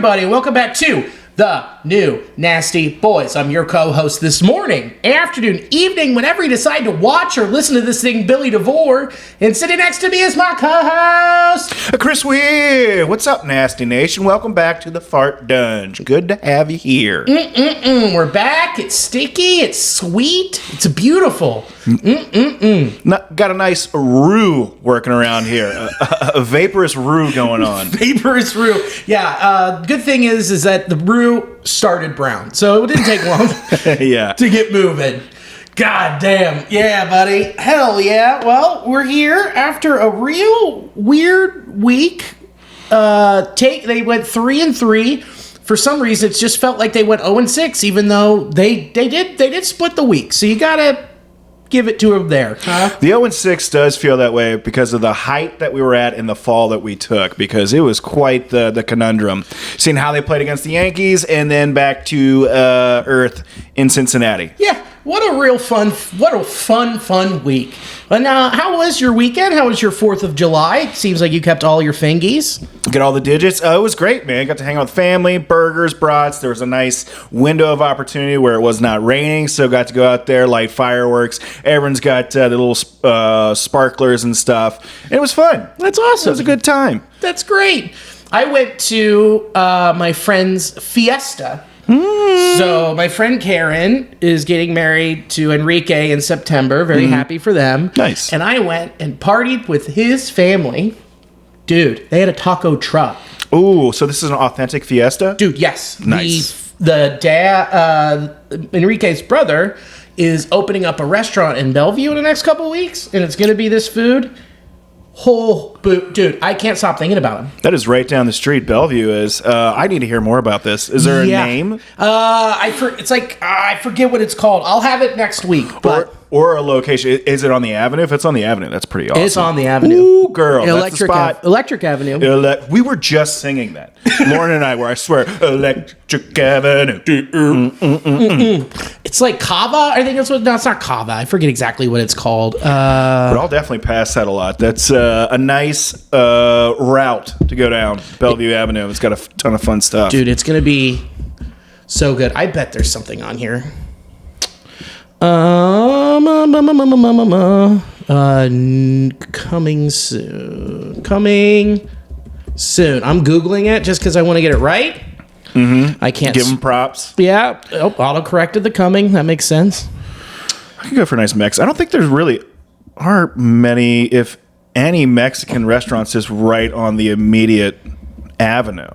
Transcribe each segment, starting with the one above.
everybody. Welcome back to the New Nasty Boys. I'm your co-host this morning, afternoon, evening, whenever you decide to watch or listen to this thing, Billy DeVore. And sitting next to me is my co-host, Chris Weir. What's up, Nasty Nation? Welcome back to the Fart Dunge. Good to have you here. We're back. It's sticky. It's sweet. It's beautiful. Got a nice roux working around here. A vaporous roux going on. Vaporous roux. Yeah. Good thing is that the roux started brown, so it didn't take long to get moving. God damn. Yeah, buddy. Hell yeah. Well, we're here after a real weird week. They went 3-3. For some reason, it just felt like they went 0-6, even though they did split the week. So you gotta give it to them there. Huh? The 0-6 does feel that way because of the height that we were at in the fall that we took, because it was quite the conundrum. Seeing how they played against the Yankees and then back to earth in Cincinnati. Yeah, what a fun week. But now, how was your weekend? How was your 4th of July? It seems like you kept all your fingies. Get all the digits. It was great, man. Got to hang out with family, burgers, brats. There was a nice window of opportunity where it was not raining, so got to go out there, light fireworks. Everyone's got the little sparklers and stuff. And it was fun. That's awesome. It was a good time. That's great. I went to my friend's fiesta. So my friend Karen is getting married to Enrique in September. Very happy for them. Nice. And I went and partied with his family. Dude, they had a taco truck. Ooh, so this is an authentic fiesta? Dude, yes. Nice. The dad, Enrique's brother, is opening up a restaurant in Bellevue in the next couple of weeks, and it's going to be this food. Dude, I can't stop thinking about him. That is right down the street. Bellevue is. I need to hear more about this. Is there a name? I forget what it's called. I'll have it next week. But or a location. Is it on the Avenue? If it's on the Avenue, that's pretty awesome. It's on the Avenue. Ooh, girl, that's the spot. Electric Avenue. We were just singing that. Lauren and I were. I swear, Electric Avenue. It's like Cava. I think that's what. No, it's not Cava. I forget exactly what it's called. But I'll definitely pass that a lot. That's a nice route to go down Bellevue Avenue. It's got a ton of fun stuff. Dude, it's going to be so good. I bet there's something on here. Coming soon. I'm Googling it just because I want to get it right. I can't. Give them props. Yeah. Oh, auto-corrected the coming. That makes sense. I can go for a nice Mex. I don't think there's really aren't many, if any, Mexican restaurants just right on the immediate avenue.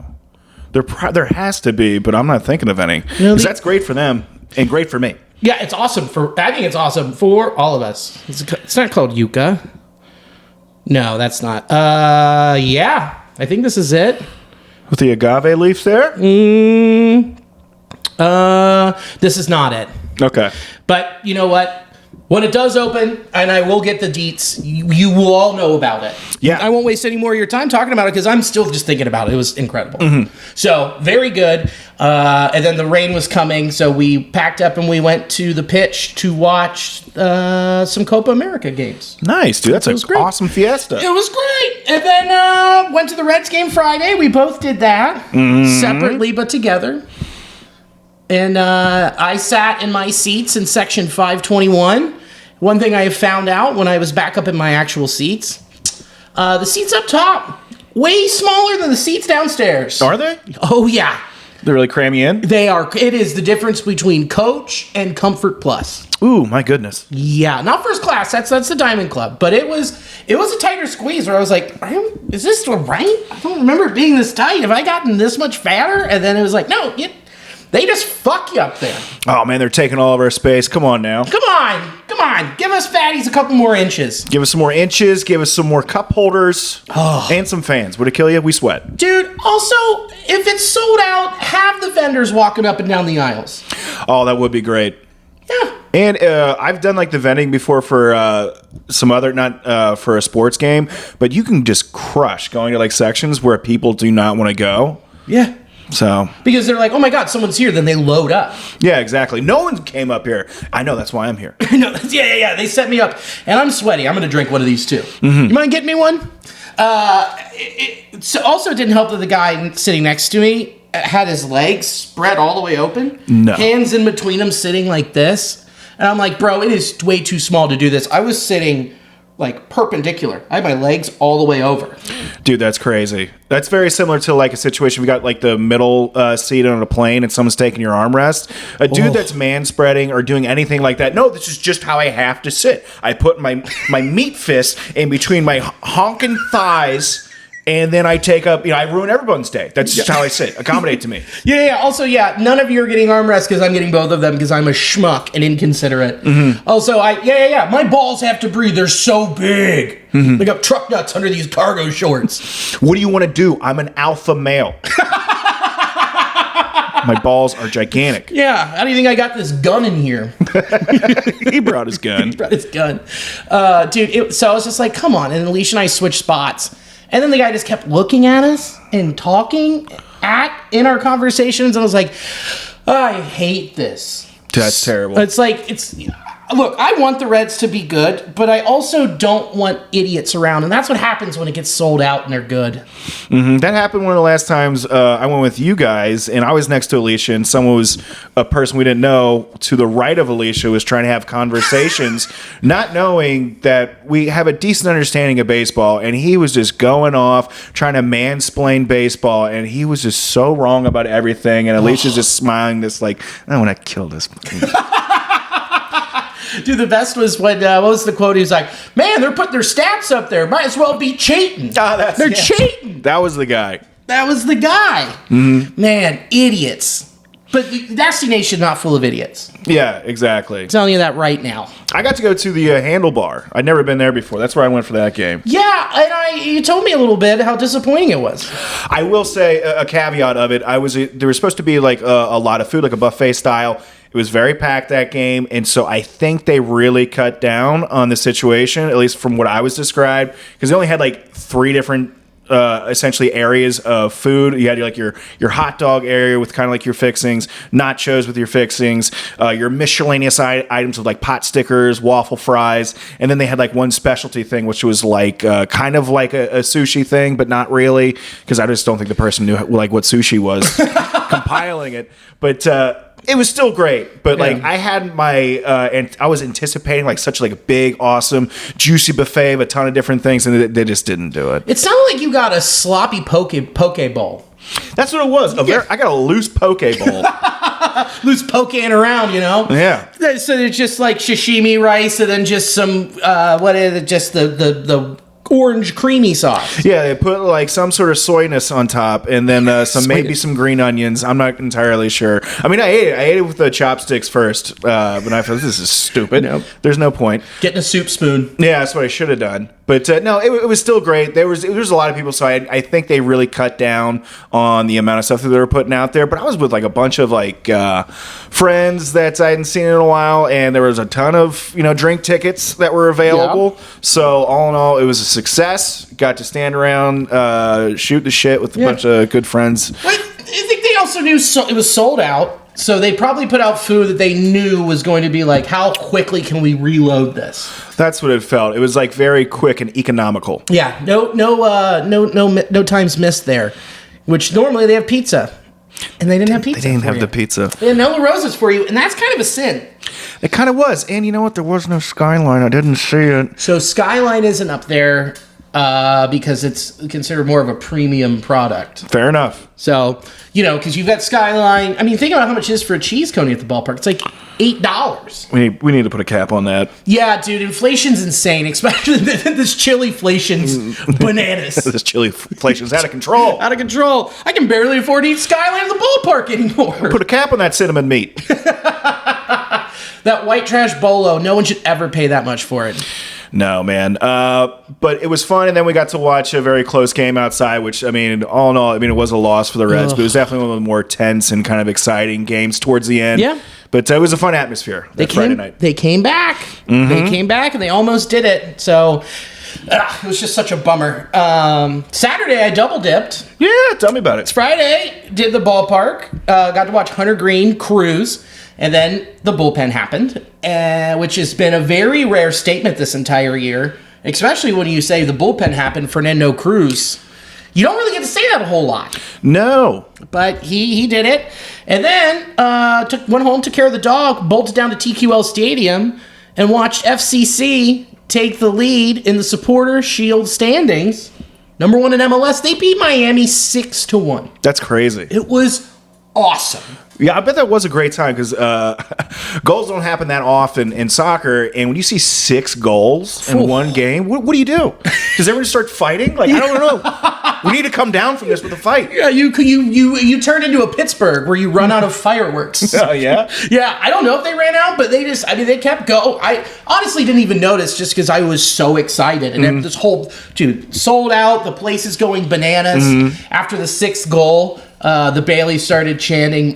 There has to be, but I'm not thinking of any. Because that's great for them and great for me. Yeah, it's awesome I think it's awesome for all of us. It's not called Yucca. No, that's not. Yeah, I think this is it. With the agave leaf there? This is not it. Okay. But you know what? When it does open, and I will get the deets, you will all know about it. Yeah. I won't waste any more of your time talking about it because I'm still just thinking about it. It was incredible. So, very good. And then the rain was coming, so we packed up and we went to the pitch to watch some Copa America games. Nice, dude. That's an awesome fiesta. It was great. And then went to the Reds game Friday. We both did that separately but together. And I sat in my seats in section 521. One thing I have found out when I was back up in my actual seats, the seats up top, way smaller than the seats downstairs. Are they? Oh, yeah. They really cram you in? They are. It is the difference between Coach and Comfort Plus. Ooh, my goodness. Yeah, not first class. That's the Diamond Club. But it was a tighter squeeze where I was like, is this right? I don't remember it being this tight. Have I gotten this much fatter? And then it was like, no, they just fuck you up there. Oh, man, they're taking all of our space. Come on now. Come on. Give us fatties a couple more inches. Give us some more inches. Give us some more cup holders. And some fans. Would it kill you? We sweat. Dude, also, if it's sold out, have the vendors walking up and down the aisles. Oh, that would be great. Yeah. And I've done like the vending before for some other, not for a sports game, but you can just crush going to like sections where people do not want to go. Yeah. So because they're like, oh my God, someone's here. Then they load up. Yeah, exactly. No one came up here. I know. That's why I'm here. No, yeah. They set me up, and I'm sweaty. I'm going to drink one of these too. Mm-hmm. You mind getting me one? It also didn't help that the guy sitting next to me had his legs spread all the way open. No. Hands in between him, sitting like this. And I'm like, bro, it is way too small to do this. I was sitting like perpendicular. I had my legs all the way over. Dude, that's crazy. That's very similar to like a situation we got like the middle seat on a plane and someone's taking your armrest. A dude that's man spreading or doing anything like that. No, this is just how I have to sit. I put my meat fist in between my honking thighs. And then I take up, I ruin everyone's day. That's just how I sit. Accommodate to me. Yeah. Also, none of you are getting armrests because I'm getting both of them because I'm a schmuck and inconsiderate. Mm-hmm. Also, my balls have to breathe. They're so big. Mm-hmm. They got truck nuts under these cargo shorts. What do you want to do? I'm an alpha male. My balls are gigantic. Yeah. How do you think I got this gun in here? He brought his gun. Dude, so I was just like, come on. And Alicia and I switched spots. And then the guy just kept looking at us and talking in our conversations. And I was like, I hate this. That's terrible. Look, I want the Reds to be good, but I also don't want idiots around. And that's what happens when it gets sold out and they're good. Mm-hmm. That happened one of the last times I went with you guys, and I was next to Alicia, and someone was a person we didn't know to the right of Alicia was trying to have conversations, not knowing that we have a decent understanding of baseball, and he was just going off, trying to mansplain baseball, and he was just so wrong about everything, and Alicia's just smiling this like, I want to kill this. Dude, the best was when, what was the quote? He was like, man, they're putting their stats up there. Might as well be cheating. They're cheating. That was the guy. Mm-hmm. Man, idiots. But the Destination not full of idiots. Yeah, exactly. I'm telling you that right now. I got to go to the Handlebar. I'd never been there before. That's where I went for that game. Yeah, and you told me a little bit how disappointing it was. I will say a caveat of it. There was supposed to be like a lot of food, like a buffet style. It was very packed that game, and so I think they really cut down on the situation, at least from what I was described, because they only had like 3 different essentially areas of food. You had like your hot dog area with kind of like your fixings, nachos with your fixings, your miscellaneous items with like pot stickers, waffle fries, and then they had like one specialty thing, which was like kind of like a sushi thing, but not really, because I just don't think the person knew like what sushi was compiling it. But it was still great, but like I had and I was anticipating like such like a big, awesome, juicy buffet of a ton of different things, and they just didn't do it. It sounded like you got a sloppy poke bowl. That's what it was. I got a loose poke bowl. Loose poking around, Yeah. So it's just like sashimi rice, and then just some the orange creamy sauce. Yeah, they put like some sort of soyness on top, and then maybe some green onions. I'm not entirely sure. I mean, I ate it with the chopsticks first, but I thought this is stupid. Nope. There's no point. Getting a soup spoon. Yeah, that's what I should have done. But no, it was still great. There was a lot of people, so I think they really cut down on the amount of stuff that they were putting out there. But I was with like a bunch of like friends that I hadn't seen in a while, and there was a ton of drink tickets that were available. Yeah. So all in all, it was a success. Got to stand around, shoot the shit with a bunch of good friends. I think they also knew it was sold out. So they probably put out food that they knew was going to be like, how quickly can we reload this? That's what it felt. It was like very quick and economical. Yeah, no times missed there. Which normally they have pizza, and they didn't have pizza. They didn't have the pizza. They had no roses for you, and that's kind of a sin. It kind of was. And you know what? There was no Skyline. I didn't see it. So Skyline isn't up there because it's considered more of a premium product. Fair enough. So, because you've got Skyline. I mean, think about how much it is for a cheese coney at the ballpark. It's like $8. We need to put a cap on that. Yeah, dude. Inflation's insane, especially this chili inflation's bananas. This chili inflation's out of control. Out of control. I can barely afford to eat Skyline at the ballpark anymore. Put a cap on that cinnamon meat. That white trash bolo, no one should ever pay that much for it. No, man. But it was fun, and then we got to watch a very close game outside, which, all in all, it was a loss for the Reds, but it was definitely one of the more tense and kind of exciting games towards the end. Yeah. But it was a fun atmosphere Friday night. They came back. Mm-hmm. They came back, and they almost did it. So it was just such a bummer. Saturday, I double-dipped. Yeah, tell me about it. Friday, did the ballpark. Got to watch Hunter Green cruise. And then the bullpen happened, which has been a very rare statement this entire year, especially when you say the bullpen happened, Fernando Cruz You don't really get to say that a whole lot. No. But he did it. And then went home, took care of the dog, bolted down to TQL Stadium, and watched FCC take the lead in the Supporter Shield standings. Number 1 in MLS. They beat Miami 6-1. That's crazy. It was awesome. Yeah, I bet that was a great time because goals don't happen that often in soccer. And when you see 6 goals in one game, what do you do? Does everyone start fighting? Like, I don't know. We need to come down from this with a fight. Yeah, you turn into a Pittsburgh where you run out of fireworks. Oh, yeah? Yeah, I don't know if they ran out, but they kept going. I honestly didn't even notice just because I was so excited. And then this whole, sold out. The place is going bananas. After the 6th goal, the Bailey started chanting,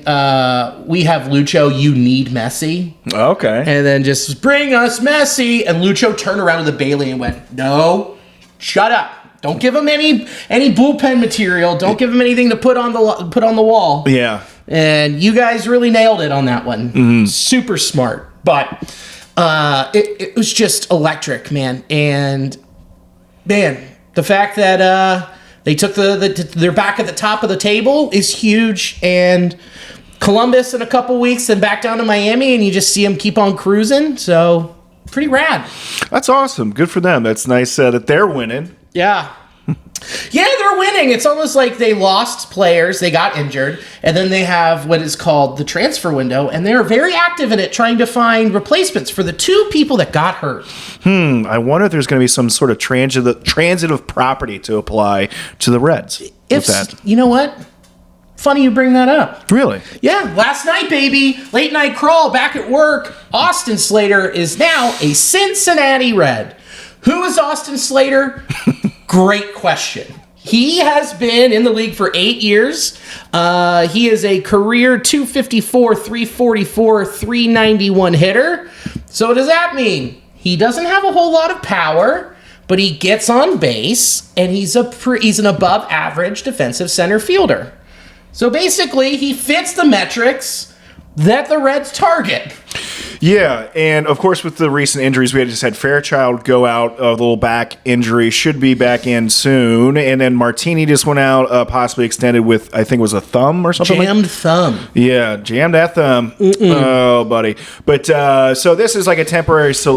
"We have Lucho, you need Messi." Okay. And then just bring us Messi. And Lucho turned around to the Bailey and went, "No, shut up. Don't give him any bullpen material. Don't give him anything to put on the wall." Yeah. And you guys really nailed it on that one. Super smart. But it was just electric, man. And man, the fact that they took they're back at the top of the table is huge. And Columbus in a couple weeks, and back down to Miami, and you just see them keep on cruising. So pretty rad. That's awesome. Good for them. That's nice that they're winning. Yeah. Yeah, they're winning. It's almost like they lost players, they got injured, and then they have what is called the transfer window, and they're very active in it trying to find replacements for the 2 people that got hurt. I wonder if there's going to be some sort of transitive property to apply to the Reds with that. You know what? Funny you bring that up. Really? Yeah, last night, baby. Late night crawl, back at work. Austin Slater is now a Cincinnati Red. Who is Austin Slater? Great question. He has been in the league for 8 years. He is a career 254, 344, 391 hitter. So what does that mean? He doesn't have a whole lot of power, but he gets on base, and he's an above average defensive center fielder. So basically, he fits the metrics that the Reds target. Yeah, and of course with the recent injuries, we just had Fairchild go out of a little back injury, should be back in soon, and then Martini just went out, possibly extended with, I think it was a thumb or something. Jammed thumb. Yeah, jammed that thumb. Oh, buddy. But so this is like a temporary, it's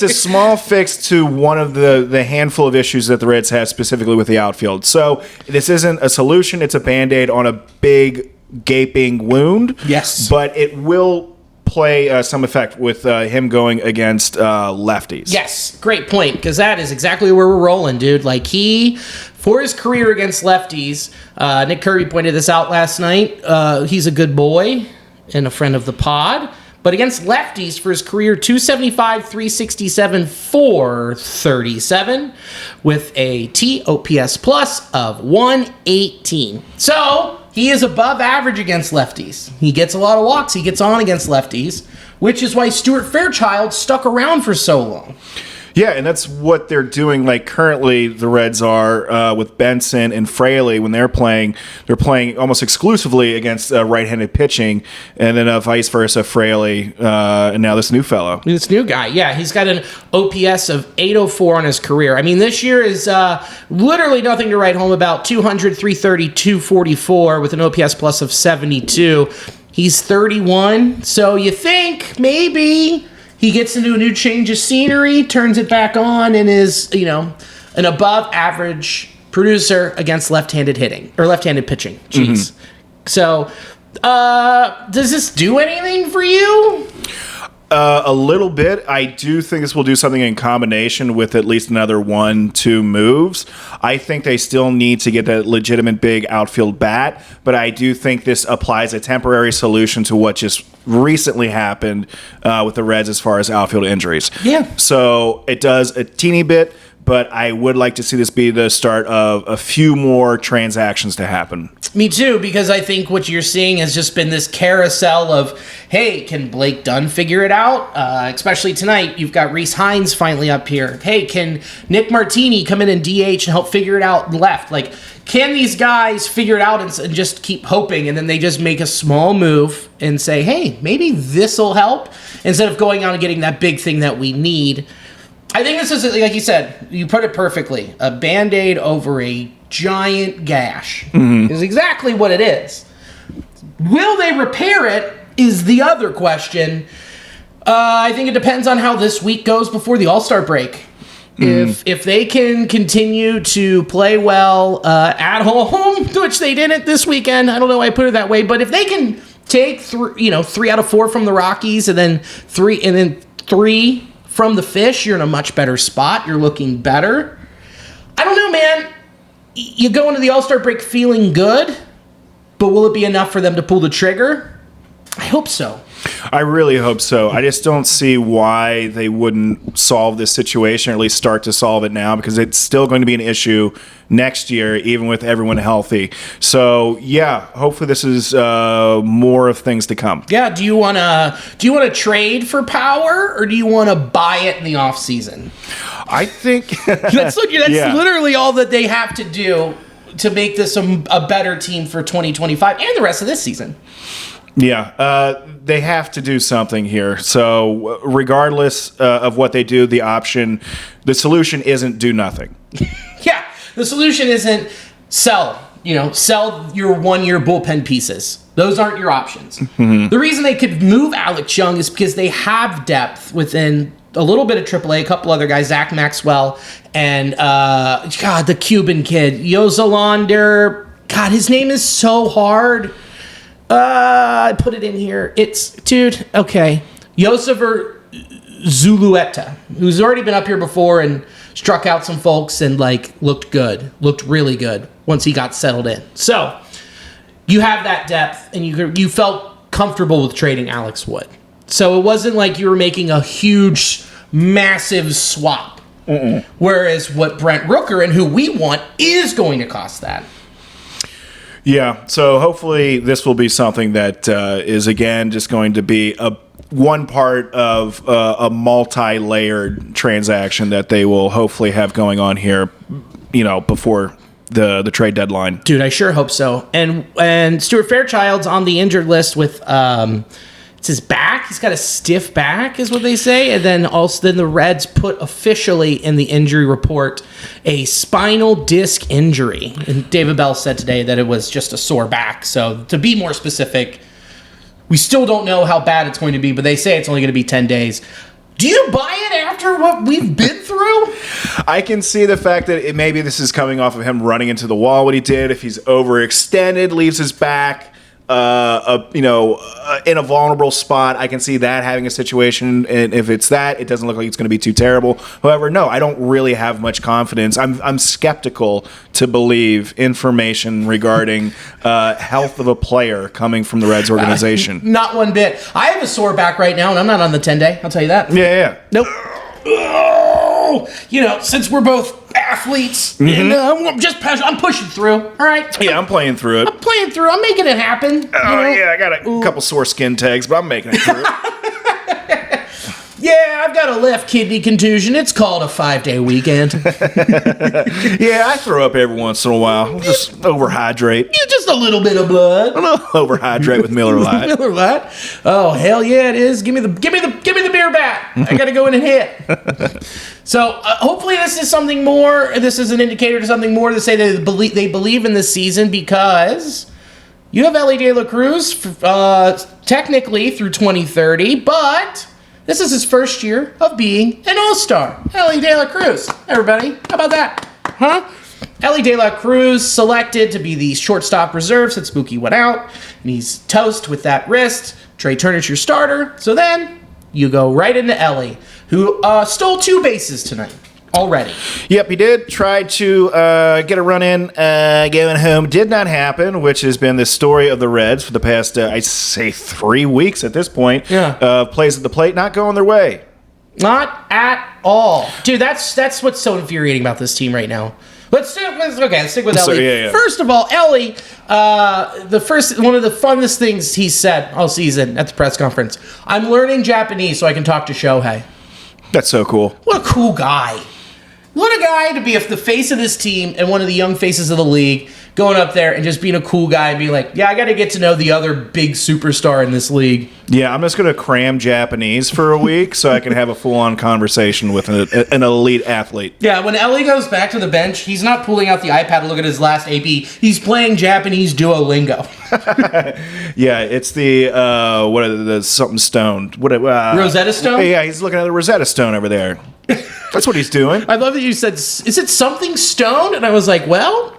a small fix to one of the handful of issues that the Reds have specifically with the outfield. So this isn't a solution, it's a Band-Aid on a big gaping wound. Yes. But it will play some effect with him going against lefties. Yes, great point, because that is exactly where we're rolling, dude. Like, for his career against lefties, Nick Kirby pointed this out last night. He's a good boy and a friend of the pod. But against lefties, for his career, 275, 367, 437, with a TOPS plus of 118. So he is above average against lefties. He gets a lot of walks. He gets on against lefties, which is why Stuart Fairchild stuck around for so long. Yeah, and that's what they're doing. Like currently, the Reds are with Benson and Fraley when they're playing almost exclusively against right-handed pitching, and then vice versa, Fraley, and now this new fellow. This new guy, yeah, he's got an OPS of 804 on his career. I mean, this year is literally nothing to write home about. 200, 330, 244 with an OPS plus of 72. He's 31, so you think maybe he gets into a new change of scenery, turns it back on, and is, an above average producer against left-handed hitting or left-handed pitching. Jeez. So, does this do anything for you? A little bit. I do think this will do something in combination with at least another 1-2 moves. I think they still need to get that legitimate big outfield bat, but I do think this applies a temporary solution to what just recently happened with the Reds as far as outfield injuries. Yeah. So it does a teeny bit, but I would like to see this be the start of a few more transactions to happen. Me too, because I think what you're seeing has just been this carousel of, hey, can Blake Dunn figure it out? Especially tonight, you've got Reese Hines finally up here. Hey, can Nick Martini come in and DH and help figure it out left? Like, can these guys figure it out and just keep hoping, and then they just make a small move and say, hey, maybe this will help, instead of going out and getting that big thing that we need? I think this is, like you said, you put it perfectly. A Band-Aid over a giant gash is exactly what it is. Will they repair it is the other question. I think it depends on how this week goes before the All-Star break. If they can continue to play well at home, which they didn't this weekend, I don't know why I put it that way, but if they can take 3 out of 4 from the Rockies and then 3 from the Fish, you're in a much better spot. You're looking better. I don't know, man. You go into the All-Star break feeling good, but will it be enough for them to pull the trigger? I hope so. I really hope so. I just don't see why they wouldn't solve this situation, or at least start to solve it now, because it's still going to be an issue next year, even with everyone healthy. So, yeah, hopefully this is more of things to come. Yeah, do you want to trade for Power, or do you want to buy it in the offseason? I think that's literally all that they have to do to make this a better team for 2025 and the rest of this season. Yeah, they have to do something here. So regardless of what they do, the solution isn't do nothing. Yeah, the solution isn't sell your 1-year bullpen pieces. Those aren't your options. Mm-hmm. The reason they could move Alex Young is because they have depth within a little bit of AAA, a couple other guys, Zach Maxwell, and the Cuban kid, Yozolander. God, his name is so hard. I put it in here. Okay. Yosever Zulueta, who's already been up here before and struck out some folks and looked really good once he got settled in. So you have that depth, and you felt comfortable with trading Alex Wood. So it wasn't like you were making a huge, massive swap. Mm-mm. Whereas what Brent Rooker and who we want is going to cost that. Yeah, so hopefully this will be something that is, again, just going to be one part of a multi-layered transaction that they will hopefully have going on here, before the trade deadline. Dude, I sure hope so. And Stuart Fairchild's on the injured list with it's his back. He's got a stiff back, is what they say. And then the Reds put officially in the injury report a spinal disc injury. And David Bell said today that it was just a sore back. So to be more specific, we still don't know how bad it's going to be, but they say it's only going to be 10 days. Do you buy it after what we've been through? I can see the fact that maybe this is coming off of him running into the wall, what he did. If he's overextended, leaves his back in a vulnerable spot, I can see that having a situation. And if it's that, it doesn't look like it's going to be too terrible. However, no, I don't really have much confidence. I'm skeptical to believe information regarding health of a player coming from the Reds organization. Not one bit. I have a sore back right now, and I'm not on the 10-day. I'll tell you that. Yeah. Nope. Since we're both athletes, and I'm pushing through. All right. Yeah, I'm playing through it. I'm making it happen. Yeah, I got a couple sore skin tags, but I'm making it through it. Yeah, I've got a left kidney contusion. It's called a 5-day weekend. Yeah, I throw up every once in a while. Just overhydrate. Just a little bit of blood. Overhydrate with Miller Lite. Miller Lite. Oh, hell yeah, it is. Give me the beer bat. I got to go in and hit. So hopefully this is something more. This is an indicator to something more to say that they believe in this season, because you have Elly De La Cruz technically through 2030, but this is his first year of being an all-star. Elly De La Cruz. Everybody, how about that? Huh? Elly De La Cruz selected to be the shortstop reserve since Mookie went out, and he's toast with that wrist. Trey Turner's your starter. So then you go right into Elly, who stole 2 bases tonight already. Yep, he did. Tried to get a run in, going home. Did not happen, which has been the story of the Reds for the past, I'd say, 3 weeks at this point. Yeah. Plays at the plate, not going their way. Not at all. Dude, that's what's so infuriating about this team right now. Let's stick with Elly. Yeah. First of all, Elly, one of the funnest things he said all season at the press conference, I'm learning Japanese so I can talk to Shohei. That's so cool. What a cool guy. What a guy to be the face of this team and one of the young faces of the league. going up there and just being a cool guy and being like, yeah, I got to get to know the other big superstar in this league. Yeah, I'm just going to cram Japanese for a week so I can have a full-on conversation with an elite athlete. Yeah, when Elly goes back to the bench, he's not pulling out the iPad to look at his last AP. He's playing Japanese Duolingo. Yeah, it's the something stone. Rosetta Stone? Yeah, he's looking at the Rosetta Stone over there. That's what he's doing. I love that you said, is it something stone? And I was like, well,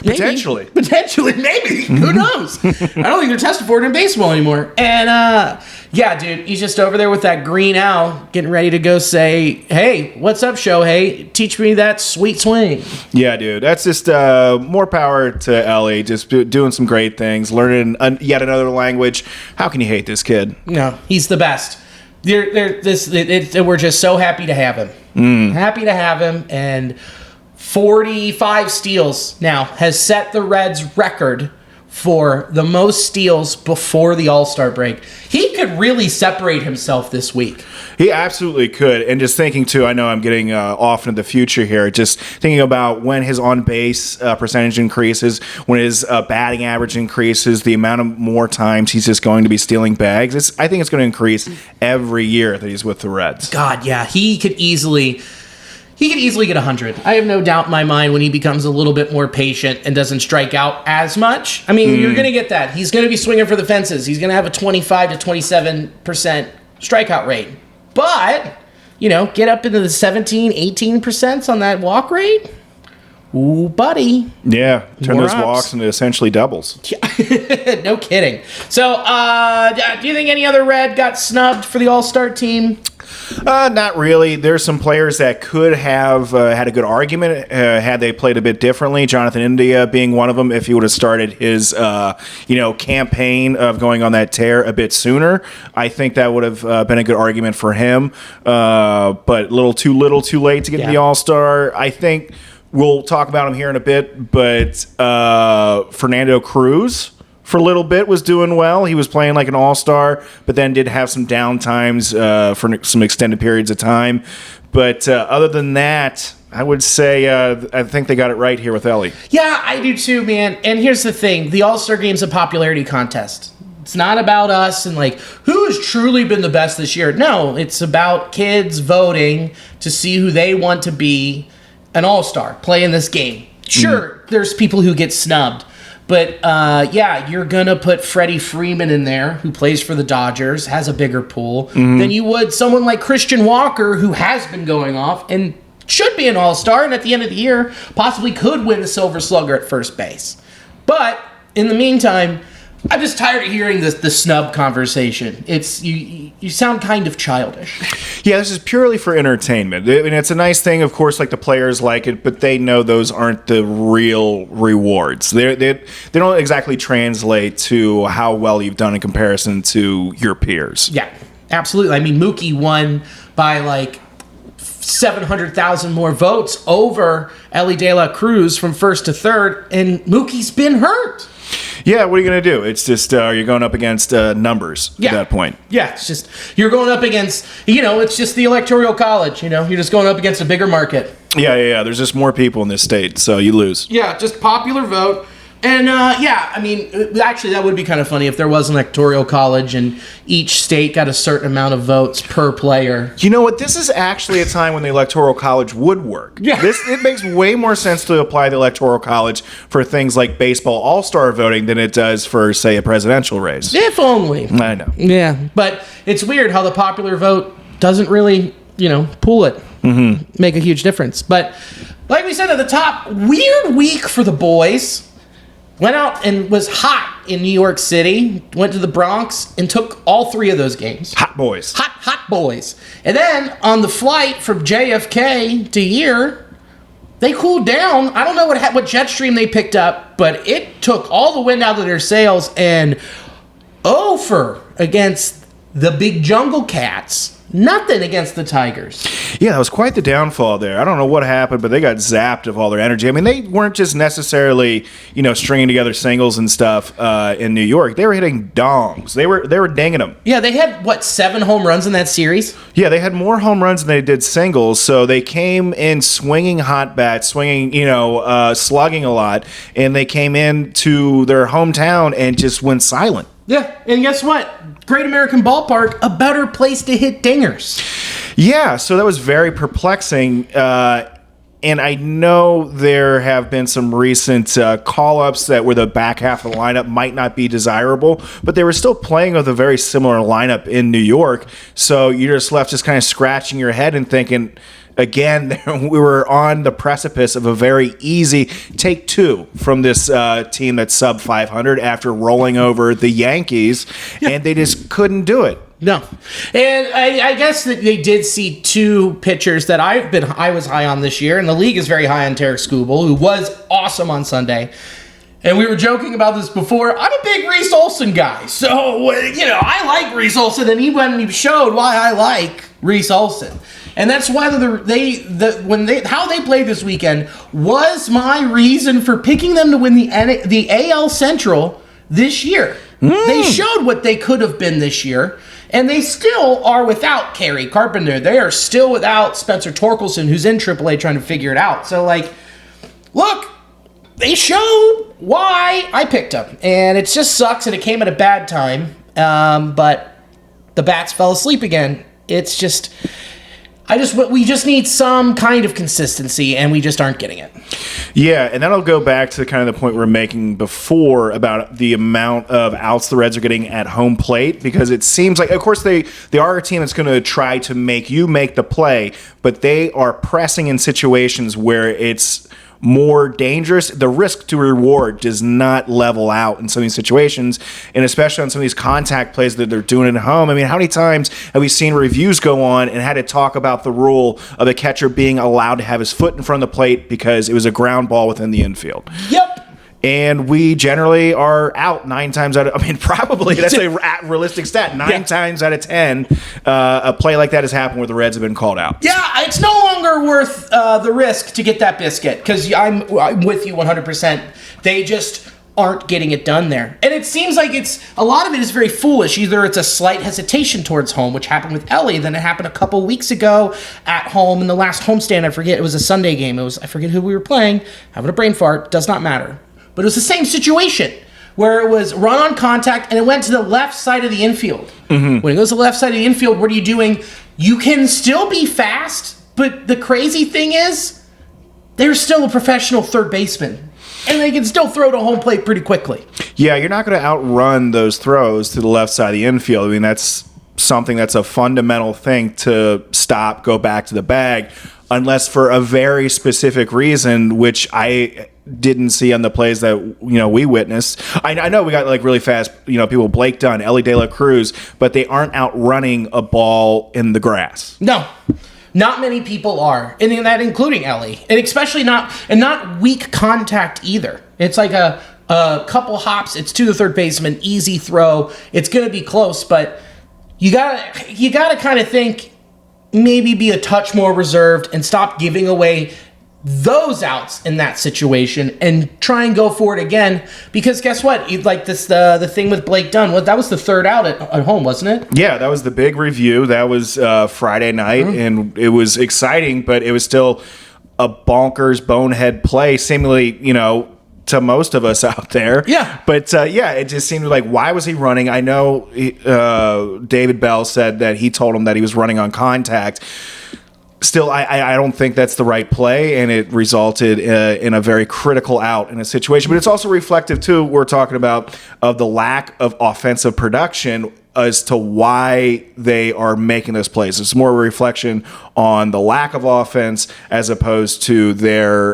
maybe. Potentially, maybe. Who knows? I don't think they're testing for it in baseball anymore. And, yeah, dude, he's just over there with that green owl, getting ready to go say, hey, what's up, Shohei? Teach me that sweet swing. Yeah, dude, that's just more power to Elly, just doing some great things, learning yet another language. How can you hate this kid? No, he's the best. We're just so happy to have him. Happy to have him, and 45 steals now has set the Reds' record for the most steals before the All-Star break. He could really separate himself this week. He absolutely could. And just thinking, too, I know I'm getting off into the future here, just thinking about when his on-base percentage increases, when his batting average increases, the amount of more times he's just going to be stealing bags. I think it's going to increase every year that he's with the Reds. God, yeah. He could easily get 100. I have no doubt in my mind when he becomes a little bit more patient and doesn't strike out as much. I mean, you're going to get that. He's going to be swinging for the fences. He's going to have a 25 to 27% strikeout rate. But, get up into the 17, 18% on that walk rate. Ooh, buddy. Yeah, turn those walks into essentially doubles. No kidding. So, do you think any other Red got snubbed for the All-Star team? Not really. There's some players that could have had a good argument had they played a bit differently. Jonathan India being one of them. If he would have started his, campaign of going on that tear a bit sooner, I think that would have been a good argument for him. But little too late to get to the All-Star. I think we'll talk about him here in a bit. But Fernando Cruz, for a little bit, was doing well. He was playing like an all-star, but then did have some down times for some extended periods of time. But other than that, I would say I think they got it right here with Elly. Yeah, I do too, man. And here's the thing. The All-Star Game's a popularity contest. It's not about us and who has truly been the best this year. No, it's about kids voting to see who they want to be an all-star, play in this game. Sure, there's people who get snubbed. But, you're going to put Freddie Freeman in there, who plays for the Dodgers, has a bigger pool, than you would someone like Christian Walker, who has been going off and should be an all-star, and at the end of the year, possibly could win the Silver Slugger at first base. But, in the meantime, I'm just tired of hearing the snub conversation. It's you sound kind of childish. Yeah, this is purely for entertainment. I mean, it's a nice thing, of course, the players like it, but they know those aren't the real rewards. They don't exactly translate to how well you've done in comparison to your peers. Yeah, absolutely. I mean, Mookie won by 700,000 more votes over Elly De La Cruz from first to third, and Mookie's been hurt. Yeah, what are you going to do? It's just you're going up against numbers at that point. Yeah, it's just you're going up against, it's just the Electoral College, you're just going up against a bigger market. Yeah. There's just more people in this state, so you lose. Yeah, just popular vote. And, actually, that would be kind of funny if there was an electoral college and each state got a certain amount of votes per player. You know what? This is actually a time when the electoral college would work. Yeah. It makes way more sense to apply the electoral college for things like baseball all-star voting than it does for, say, a presidential race. If only. I know. Yeah, but it's weird how the popular vote doesn't really, pull it. Make a huge difference. But like we said at the top, weird week for the boys. Went out and was hot in New York City, went to the Bronx, and took all three of those games. Hot boys. Hot boys. And then on the flight from JFK to here, they cooled down. I don't know what jet stream they picked up, but it took all the wind out of their sails, and over against the big Jungle Cats Nothing against the Tigers. Yeah, that was quite the downfall there. I don't know what happened, but they got zapped of all their energy. I mean, they weren't just necessarily, stringing together singles and stuff in New York. They were hitting dongs. They were dinging them. Yeah, they had, 7 home runs in that series? Yeah, they had more home runs than they did singles, so they came in swinging hot bats, slugging a lot, and they came into their hometown and just went silent. Yeah, and guess what? Great American Ballpark, a better place to hit dingers. Yeah, so that was very perplexing. And I know there have been some recent call-ups that where the back half of the lineup might not be desirable, but they were still playing with a very similar lineup in New York. So you're just left just kind of scratching your head and thinking, again, we were on the precipice of a very easy take 2 from this team that's sub 500 after rolling over the Yankees, and they just couldn't do it. No. And I guess that they did see 2 pitchers that I was high on this year, and the league is very high on Tarek Skubal, who was awesome on Sunday. And we were joking about this before. I'm a big Reese Olson guy. So, I like Reese Olson, and he showed why I like Reese Olson. And that's why how they played this weekend was my reason for picking them to win the AL Central this year. They showed what they could have been this year, and they still are without Kerry Carpenter. They are still without Spencer Torkelson, who's in AAA trying to figure it out. So, look, they showed why I picked them, and it just sucks, and it came at a bad time. But the bats fell asleep again. It's just, we just need some kind of consistency, and we just aren't getting it. Yeah, and that'll go back to kind of the point we were making before about the amount of outs the Reds are getting at home plate, because it seems like, of course, they are a team that's going to try to make you make the play, but they are pressing in situations where it's more dangerous. The risk to reward does not level out in some of these situations, and especially on some of these contact plays that they're doing at home. I mean, how many times have we seen reviews go on and had to talk about the rule of a catcher being allowed to have his foot in front of the plate because it was a ground ball within the infield? Yep. And we generally are out 9 times out of, probably, that's a realistic stat, 9 times out of 10, a play like that has happened where the Reds have been called out. Yeah, it's no longer worth the risk to get that biscuit, because I'm with you 100%. They just aren't getting it done there. And it seems like a lot of it is very foolish. Either it's a slight hesitation towards home, which happened with Elly, then it happened a couple weeks ago at home in the last homestand. I forget, it was a Sunday game. I forget who we were playing. Having a brain fart, does not matter. But it was the same situation where it was run on contact and it went to the left side of the infield. Mm-hmm. When it goes to the left side of the infield, what are you doing? You can still be fast, but the crazy thing is they're still a professional third baseman. And they can still throw to home plate pretty quickly. Yeah, you're not going to outrun those throws to the left side of the infield. I mean, that's something that's a fundamental thing to stop, go back to the bag, unless for a very specific reason, which I didn't see on the plays that we witnessed. I know we got really fast people, Blake Dunn, Elly De La Cruz, but they aren't outrunning a ball in the grass. No, not many people are, and that including Elly, and especially not weak contact either. It's like a couple hops, it's to the third baseman, easy throw. It's going to be close, but you gotta kind of think, maybe be a touch more reserved and stop giving away those outs in that situation and try and go for it again, because guess what? Like this, the thing with Blake Dunn, that was the third out at home, wasn't it? Yeah, that was the big review. That was Friday night, and it was exciting, but it was still a bonkers bonehead play, seemingly, to most of us out there. Yeah. But, it just seemed like, why was he running? I know David Bell said that he told him that he was running on contact. Still, I don't think that's the right play, and it resulted in a very critical out in a situation. But it's also reflective, too, we're talking about, of the lack of offensive production as to why they are making those plays. It's more a reflection on the lack of offense as opposed to their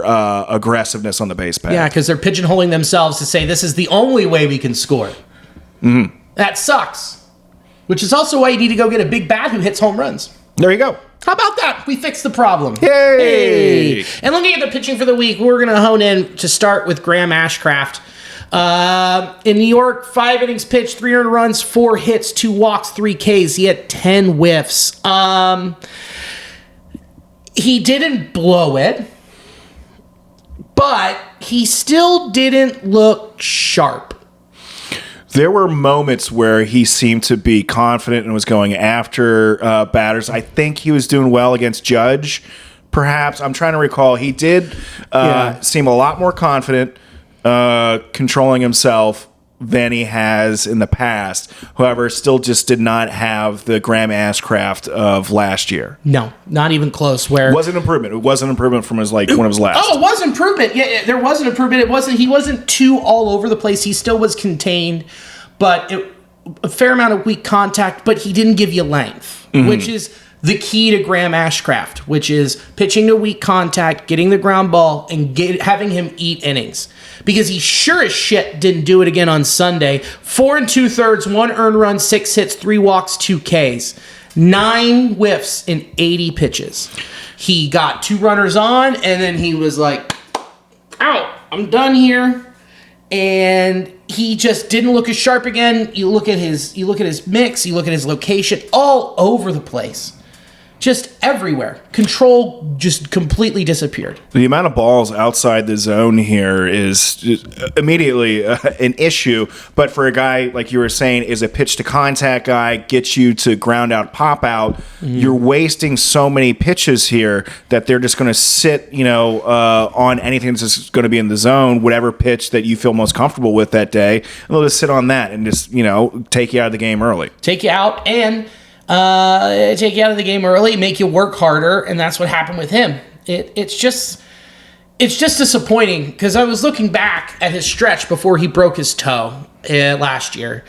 aggressiveness on the base path. Yeah, because they're pigeonholing themselves to say this is the only way we can score. Mm-hmm. That sucks. Which is also why you need to go get a big bat who hits home runs. There you go. How about that? We fixed the problem. Yay! Hey! And looking at the pitching for the week, we're going to hone in to start with Graham Ashcraft. In New York, 5 innings pitched, 3 earned runs, 4 hits, 2 walks, 3 Ks. He had 10 whiffs. He didn't blow it, but he still didn't look sharp. There were moments where he seemed to be confident and was going after batters. I think he was doing well against Judge, perhaps. I'm trying to recall. He did seem a lot more confident controlling himself than he has in the past. However, still just did not have the Graham Ashcraft of last year. No, not even close. Where it was an improvement. It was an improvement from his one of his last. Oh, it was improvement. Yeah, there was an improvement. He wasn't too all over the place. He still was contained, but a fair amount of weak contact. But he didn't give you length, which is the key to Graham Ashcraft, which is pitching to weak contact, getting the ground ball, and having him eat innings. Because he sure as shit didn't do it again on Sunday. 4 2/3, 1 earned run, 6 hits, 3 walks, 2 Ks. 9 whiffs in 80 pitches. He got 2 runners on, and then he was like, out, I'm done here. And he just didn't look as sharp again. You look at his mix, you look at his location, all over the place. Just everywhere. Control just completely disappeared. The amount of balls outside the zone here is immediately an issue. But for a guy, like you were saying, is a pitch-to-contact guy, gets you to ground out, pop out, you're wasting so many pitches here that they're just going to sit, on anything that's just going to be in the zone, whatever pitch that you feel most comfortable with that day, and they'll just sit on that and just, take you out of the game early. Take you out and... take you out of the game early, make you work harder, and that's what happened with him. It's just disappointing because I was looking back at his stretch before he broke his toe last year.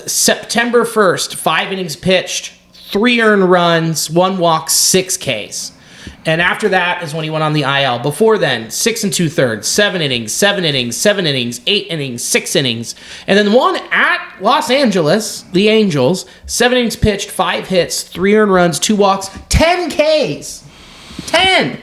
September 1st, 5 innings pitched, 3 earned runs, 1 walk, 6 Ks. And after that is when he went on the IL. Before then, 6 2/3, 7 innings, 7 innings, 7 innings, 8 innings, 6 innings. And then one at Los Angeles, the Angels, 7 innings pitched, 5 hits, 3 earned runs, 2 walks, 10 Ks. 10!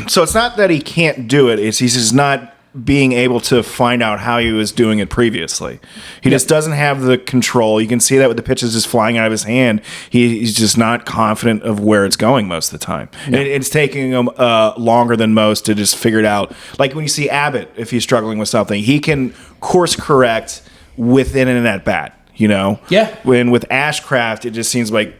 So it's not that he can't do it. He's just not being able to find out how he was doing it previously. He just doesn't have the control. You can see that with the pitches just flying out of his hand. He's just not confident of where it's going most of the time. And it's taking him longer than most to just figure it out. Like when you see Abbott, if he's struggling with something, he can course correct within an at-bat, Yeah. When with Ashcraft, it just seems like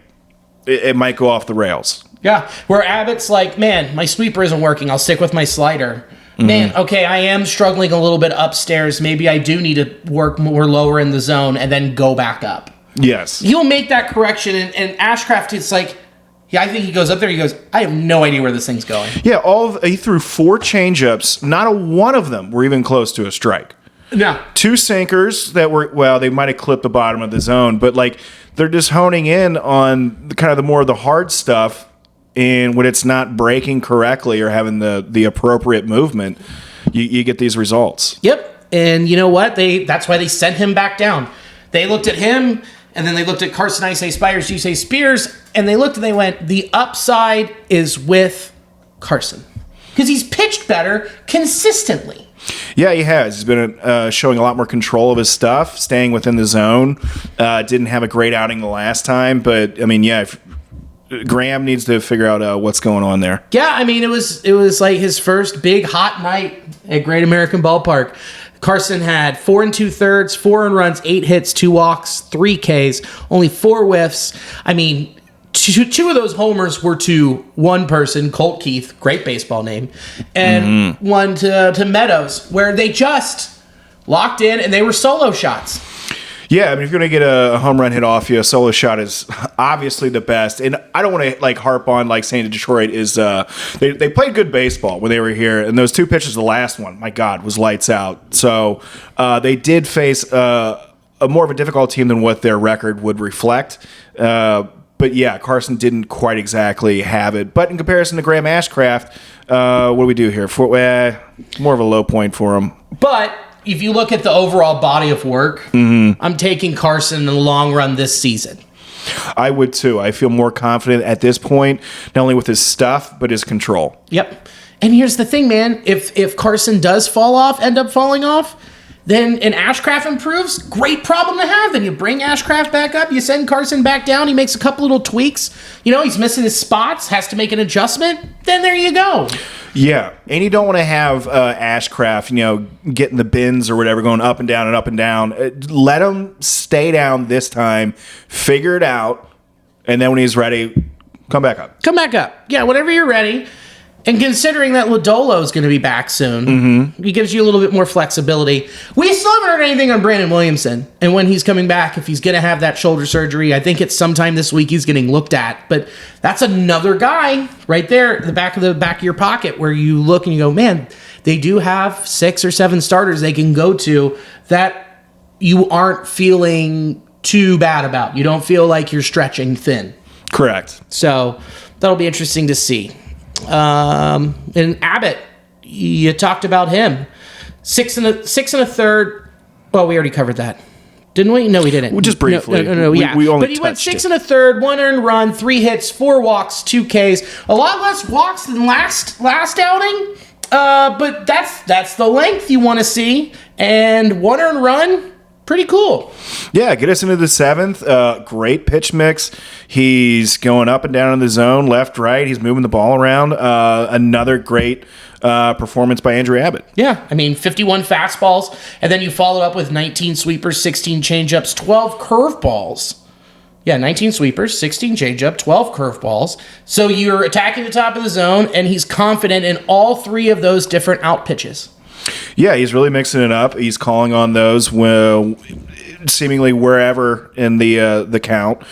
it might go off the rails. Yeah, where Abbott's like, man, my sweeper isn't working. I'll stick with my slider. Man, okay, I am struggling a little bit upstairs. Maybe I do need to work more lower in the zone and then go back up. Yes. He'll make that correction, and Ashcraft, it's like, I think he goes up there, he goes, I have no idea where this thing's going. Yeah, he threw 4 changeups. Not a one of them were even close to a strike. No. 2 sinkers that were, they might have clipped the bottom of the zone, but they're just honing in on kind of the more of the hard stuff. And when it's not breaking correctly or having the appropriate movement, you get these results. Yep. And you know what? That's why they sent him back down. They looked at him, and then they looked at Carson, I say Spires, you say Spears, and they looked and they went, the upside is with Carson. Because he's pitched better consistently. Yeah, he has. He's been showing a lot more control of his stuff, staying within the zone. Didn't have a great outing the last time, but, Graham needs to figure out what's going on there. Yeah, it was like his first big hot night at Great American Ballpark. Carson had 4 2/3, 4 earned runs, 8 hits, 2 walks, 3 Ks, only 4 whiffs. Two of those homers were to one person, Colt Keith, great baseball name, and one to Meadows, where they just locked in and they were solo shots. Yeah, if you're going to get a home run hit off you, a solo shot is obviously the best. And I don't want to harp on saying that Detroit is they played good baseball when they were here. And those 2 pitches, the last one, my God, was lights out. So they did face a more of a difficult team than what their record would reflect. But yeah, Carson didn't quite exactly have it. But in comparison to Graham Ashcraft, what do we do here? More of a low point for him. But if you look at the overall body of work, I'm taking Carson in the long run this season. I would too. I feel more confident at this point, not only with his stuff, but his control. Yep. And here's the thing, man. If Carson does end up falling off, then and Ashcraft improves, great problem to have. Then you bring Ashcraft back up, you send Carson back down, he makes a couple little tweaks. He's missing his spots, has to make an adjustment. Then there you go. Yeah, and you don't want to have Ashcraft, getting the bins or whatever, going up and down and up and down. Let him stay down this time, figure it out, and then when he's ready, come back up. Come back up. Yeah, whenever you're ready. And considering that Lodolo is going to be back soon, It gives you a little bit more flexibility. We still haven't heard anything on Brandon Williamson and when he's coming back, if he's going to have that shoulder surgery. I think it's sometime this week he's getting looked at. But that's another guy right there at the back of your pocket where you look and you go, man, they do have 6 or 7 starters they can go to that you aren't feeling too bad about. You don't feel like you're stretching thin. Correct. So that'll be interesting to see. And Abbott, you talked about him. 6 1/3. Well, we already covered that, didn't we? No, we didn't. Well, just briefly. No. Yeah, we only but he went 6 1/3, 1 earned run, 3 hits, 4 walks, 2 Ks. A lot less walks than last outing. But that's the length you want to see. And 1 earned run. Pretty cool. Yeah, get us into the 7th. Great pitch mix. He's going up and down in the zone, left, right. He's moving the ball around. Another great performance by Andrew Abbott. Yeah, 51 fastballs, and then you follow up with 19 sweepers, 16 changeups, 12 curveballs. Yeah, 19 sweepers, 16 changeup, 12 curveballs. So you're attacking the top of the zone, and he's confident in all 3 of those different out pitches. Yeah, he's really mixing it up. He's calling on those seemingly wherever in the count,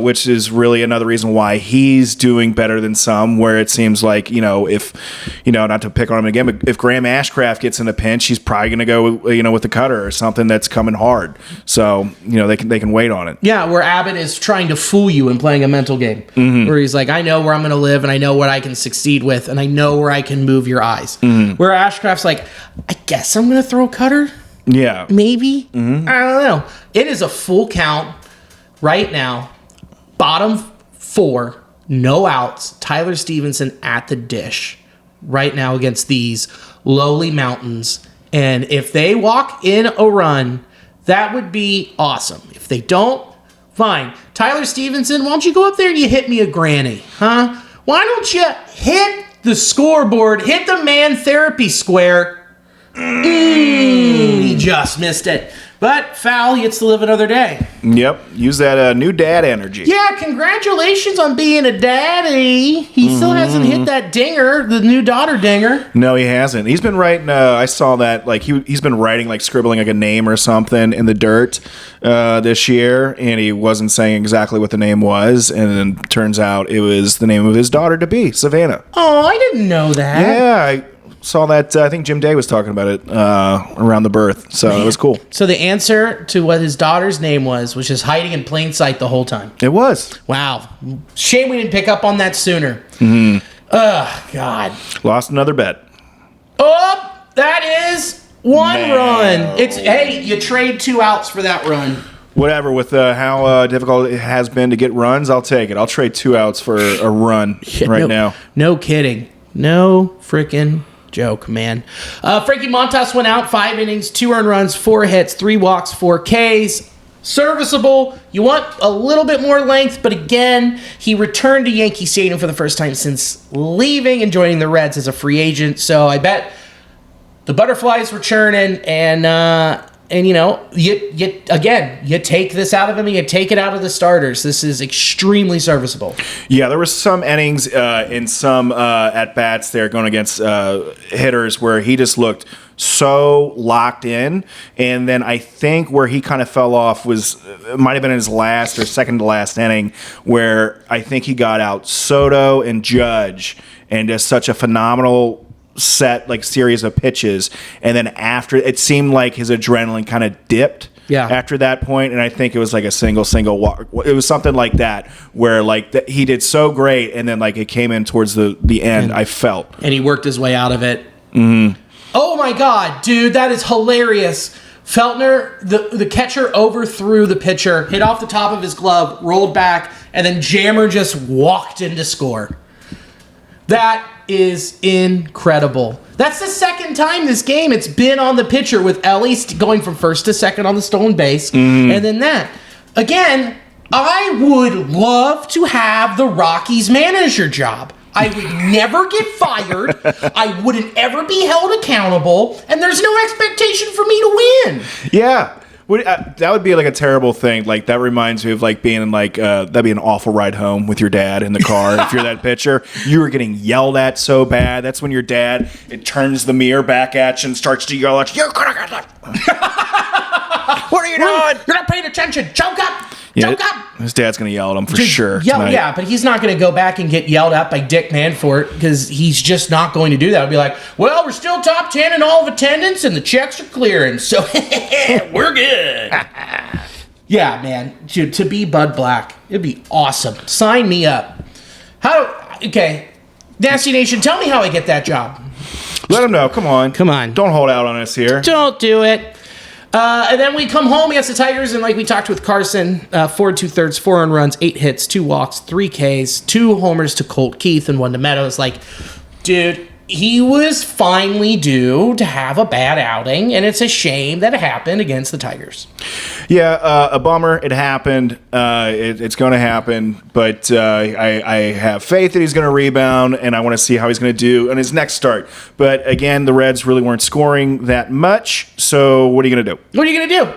which is really another reason why he's doing better than some, where it seems like, if, not to pick on him again, but if Graham Ashcraft gets in a pinch, he's probably going to go, with the cutter or something that's coming hard. So, they can wait on it. Yeah, where Abbott is trying to fool you and playing a mental game, where he's like, I know where I'm going to live and I know what I can succeed with and I know where I can move your eyes. Where Ashcraft's like, I guess I'm going to throw a cutter. Yeah. Maybe. I don't know. It is a full count right now. Bottom 4, no outs. Tyler Stevenson at the dish right now against these lowly mountains. And if they walk in a run, that would be awesome. If they don't, fine. Tyler Stevenson, why don't you go up there and you hit me a granny, huh? Why don't you hit the scoreboard, hit the man therapy square? He just missed it. But foul, he gets to live another day. Yep. Use that new dad energy. Yeah, congratulations on being a daddy. He still hasn't hit that dinger, the new daughter dinger. No, he hasn't. He's been writing, I saw that, he's been writing, scribbling a name or something in the dirt this year, and he wasn't saying exactly what the name was, and then turns out it was the name of his daughter-to-be, Savannah. Oh, I didn't know that. Yeah, saw that. I think Jim Day was talking about it around the birth, so it was cool. So the answer to what his daughter's name was just hiding in plain sight the whole time. It was. Wow. Shame we didn't pick up on that sooner. Ugh, God. Lost another bet. Oh, that is 1 run. You trade 2 outs for that run. Whatever, with how difficult it has been to get runs, I'll take it. I'll trade 2 outs for a run now. No kidding. No freaking joke, man. Frankie Montas went out 5 innings, 2 earned runs, 4 hits, 3 walks, 4 Ks. Serviceable. You want a little bit more length, but again, he returned to Yankee Stadium for the first time since leaving and joining the Reds as a free agent. So I bet the butterflies were churning, and you take this out of him and you take it out of the starters. This is extremely serviceable. Yeah, there were some innings in some at-bats there going against hitters where he just looked so locked in. And then I think where he kind of fell off might have been in his last or second to last inning, where I think he got out Soto and Judge and just such a phenomenal series of pitches, and then after it seemed like his adrenaline kind of dipped after that point, and I think it was like a single walk. It was something like that where he did so great, and then it came in towards the end. I felt, and he worked his way out of it. Oh my God, dude, that is hilarious. Feltner, the catcher overthrew the pitcher, hit off the top of his glove, rolled back, and then Jammer just walked in to score. That is incredible. That's the second time this game it's been on the pitcher with Elly going from first to second on the stolen base. And then that. Again, I would love to have the Rockies manager job. I would never get fired. I wouldn't ever be held accountable. And there's no expectation for me to win. Yeah. That would be like a terrible thing. Like, that reminds me of like being in like that'd be an awful ride home with your dad in the car. If you're that pitcher, you were getting yelled at so bad. That's when your dad turns the mirror back at you and starts to yell at you. What are you doing? You're not paying attention. Choke up. Choke up. His dad's gonna yell at him for sure. Yeah, but he's not going to go back and get yelled at by Dick Manfort because he's just not going to do that. He'll be like, well, we're still top 10 in all of attendance and the checks are clearing, so we're good. Yeah, man, dude, to be Bud Black, it'd be awesome. Sign me up. Okay, Nasty Nation, tell me how I get that job. Let him know. Come on. Don't hold out on us here. Don't do it. And then we come home against the Tigers, and like we talked with Carson, 4 2/3, 4 earned runs, 8 hits, 2 walks, 3 Ks, 2 homers to Colt Keith, and 1 to Meadows. Like, dude, he was finally due to have a bad outing, and it's a shame that it happened against the Tigers. Yeah, a bummer. It happened. It's going to happen, but I have faith that he's going to rebound, and I want to see how he's going to do in his next start. But again, the Reds really weren't scoring that much, so what are you going to do? What are you going to do?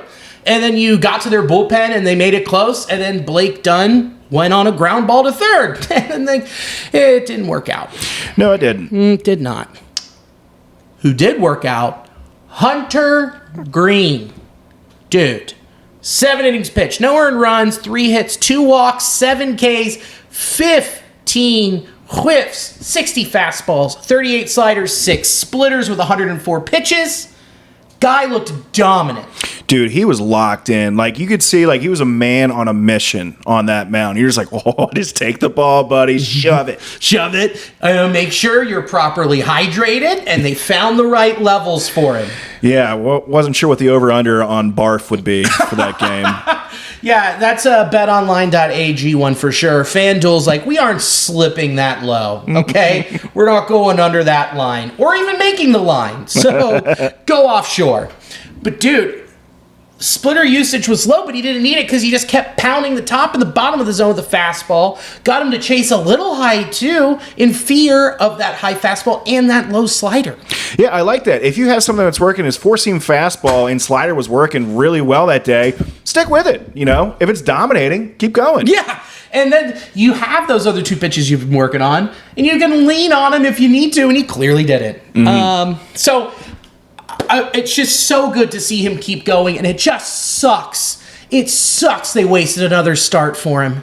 And then you got to their bullpen, and they made it close, and then Blake Dunn went on a ground ball to third, and then it didn't work out. No, it didn't. It did not. Who did work out? Hunter Green. Dude. 7 innings pitched, no earned runs, 3 hits, 2 walks, 7 Ks, 15 whiffs, 60 fastballs, 38 sliders, 6 splitters with 104 pitches. Guy looked dominant. Dude, he was locked in. Like, you could see, like, he was a man on a mission on that mound. You're just like, oh, just take the ball, buddy. Shove it. Shove it. Make sure you're properly hydrated, and they found the right levels for him. Yeah, wasn't sure what the over-under on barf would be for that game. Yeah, that's a betonline.ag one for sure. FanDuel's like, we aren't slipping that low, okay? We're not going under that line or even making the line. So go offshore. But, dude, splitter usage was low, but he didn't need it because he just kept pounding the top and the bottom of the zone with the fastball. Got him to chase a little high, too, in fear of that high fastball and that low slider. Yeah, I like that. If you have something that's working, his four-seam fastball and slider was working really well that day, stick with it. You know, if it's dominating, keep going. Yeah, and then you have those other 2 pitches you've been working on, and you can lean on him if you need to, and he clearly didn't. It's just so good to see him keep going, and it just sucks. It sucks they wasted another start for him.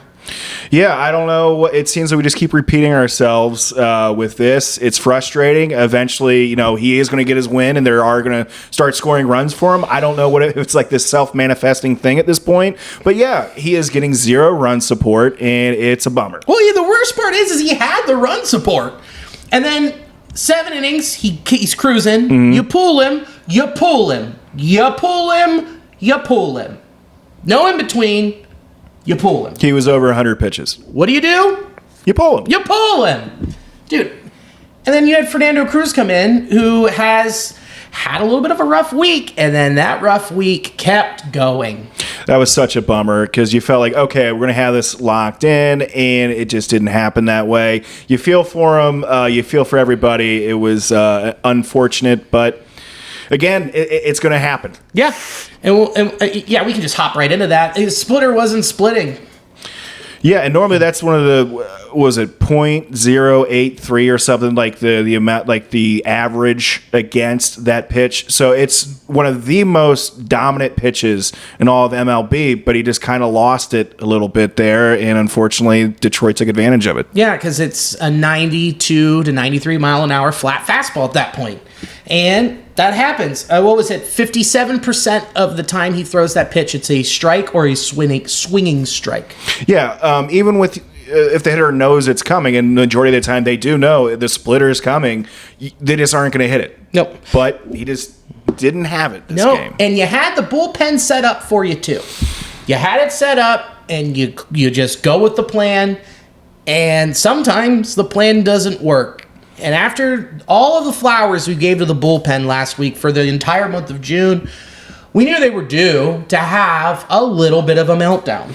Yeah, I don't know. It seems like we just keep repeating ourselves with this. It's frustrating. Eventually, you know, he is going to get his win, and they are going to start scoring runs for him. I don't know if it's like this self-manifesting thing at this point. But yeah, he is getting 0 run support, and it's a bummer. Well, yeah, the worst part is he had the run support. And then 7 innings, he's cruising. Mm-hmm. You pull him, you pull him, you pull him, you pull him. No in between. You pull him. He was over 100 pitches. What do? You pull him. You pull him. Dude. And then you had Fernando Cruz come in, who has had a little bit of a rough week, and then that rough week kept going. That was such a bummer because you felt like, okay, we're going to have this locked in, and it just didn't happen that way. You feel for him. You feel for everybody. It was unfortunate, but again, it's going to happen. Yeah. We can just hop right into that. His splitter wasn't splitting. Yeah, and normally that's one of the, was it .083 or something, like the amount, like the average against that pitch. So it's one of the most dominant pitches in all of MLB, but he just kind of lost it a little bit there, and unfortunately Detroit took advantage of it. Yeah, because it's a 92 to 93 mile an hour flat fastball at that point. And that happens. What was it? 57% of the time he throws that pitch, it's a strike or a swinging strike. Yeah, even with if the hitter knows it's coming, and the majority of the time they do know the splitter is coming, they just aren't going to hit it. Nope. But he just didn't have it this game. And you had the bullpen set up for you too. You had it set up, and you just go with the plan, and sometimes the plan doesn't work. And after all of the flowers we gave to the bullpen last week for the entire month of June, we knew they were due to have a little bit of a meltdown.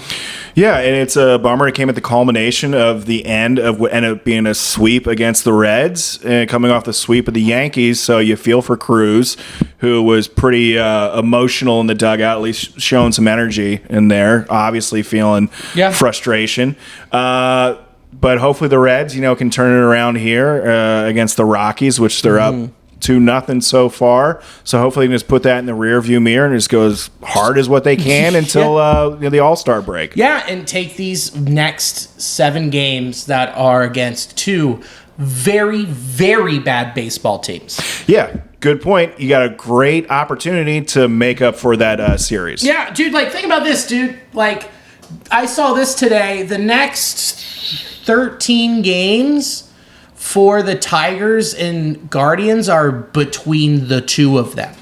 Yeah, and it's a bummer. It came at the culmination of the end of what ended up being a sweep against the Reds, and coming off the sweep of the Yankees. So you feel for Cruz, who was pretty emotional in the dugout, at least showing some energy in there, obviously feeling frustration. But hopefully the Reds, can turn it around here against the Rockies, which they're up 2-0 so far. So hopefully they can just put that in the rear view mirror and just go as hard as what they can until the All-Star break. Yeah, and take these next 7 games that are against 2 very, very bad baseball teams. Yeah, good point. You got a great opportunity to make up for that series. Yeah, dude, think about this, dude. I saw this today. The next 13 games for the Tigers and Guardians are between the 2 of them.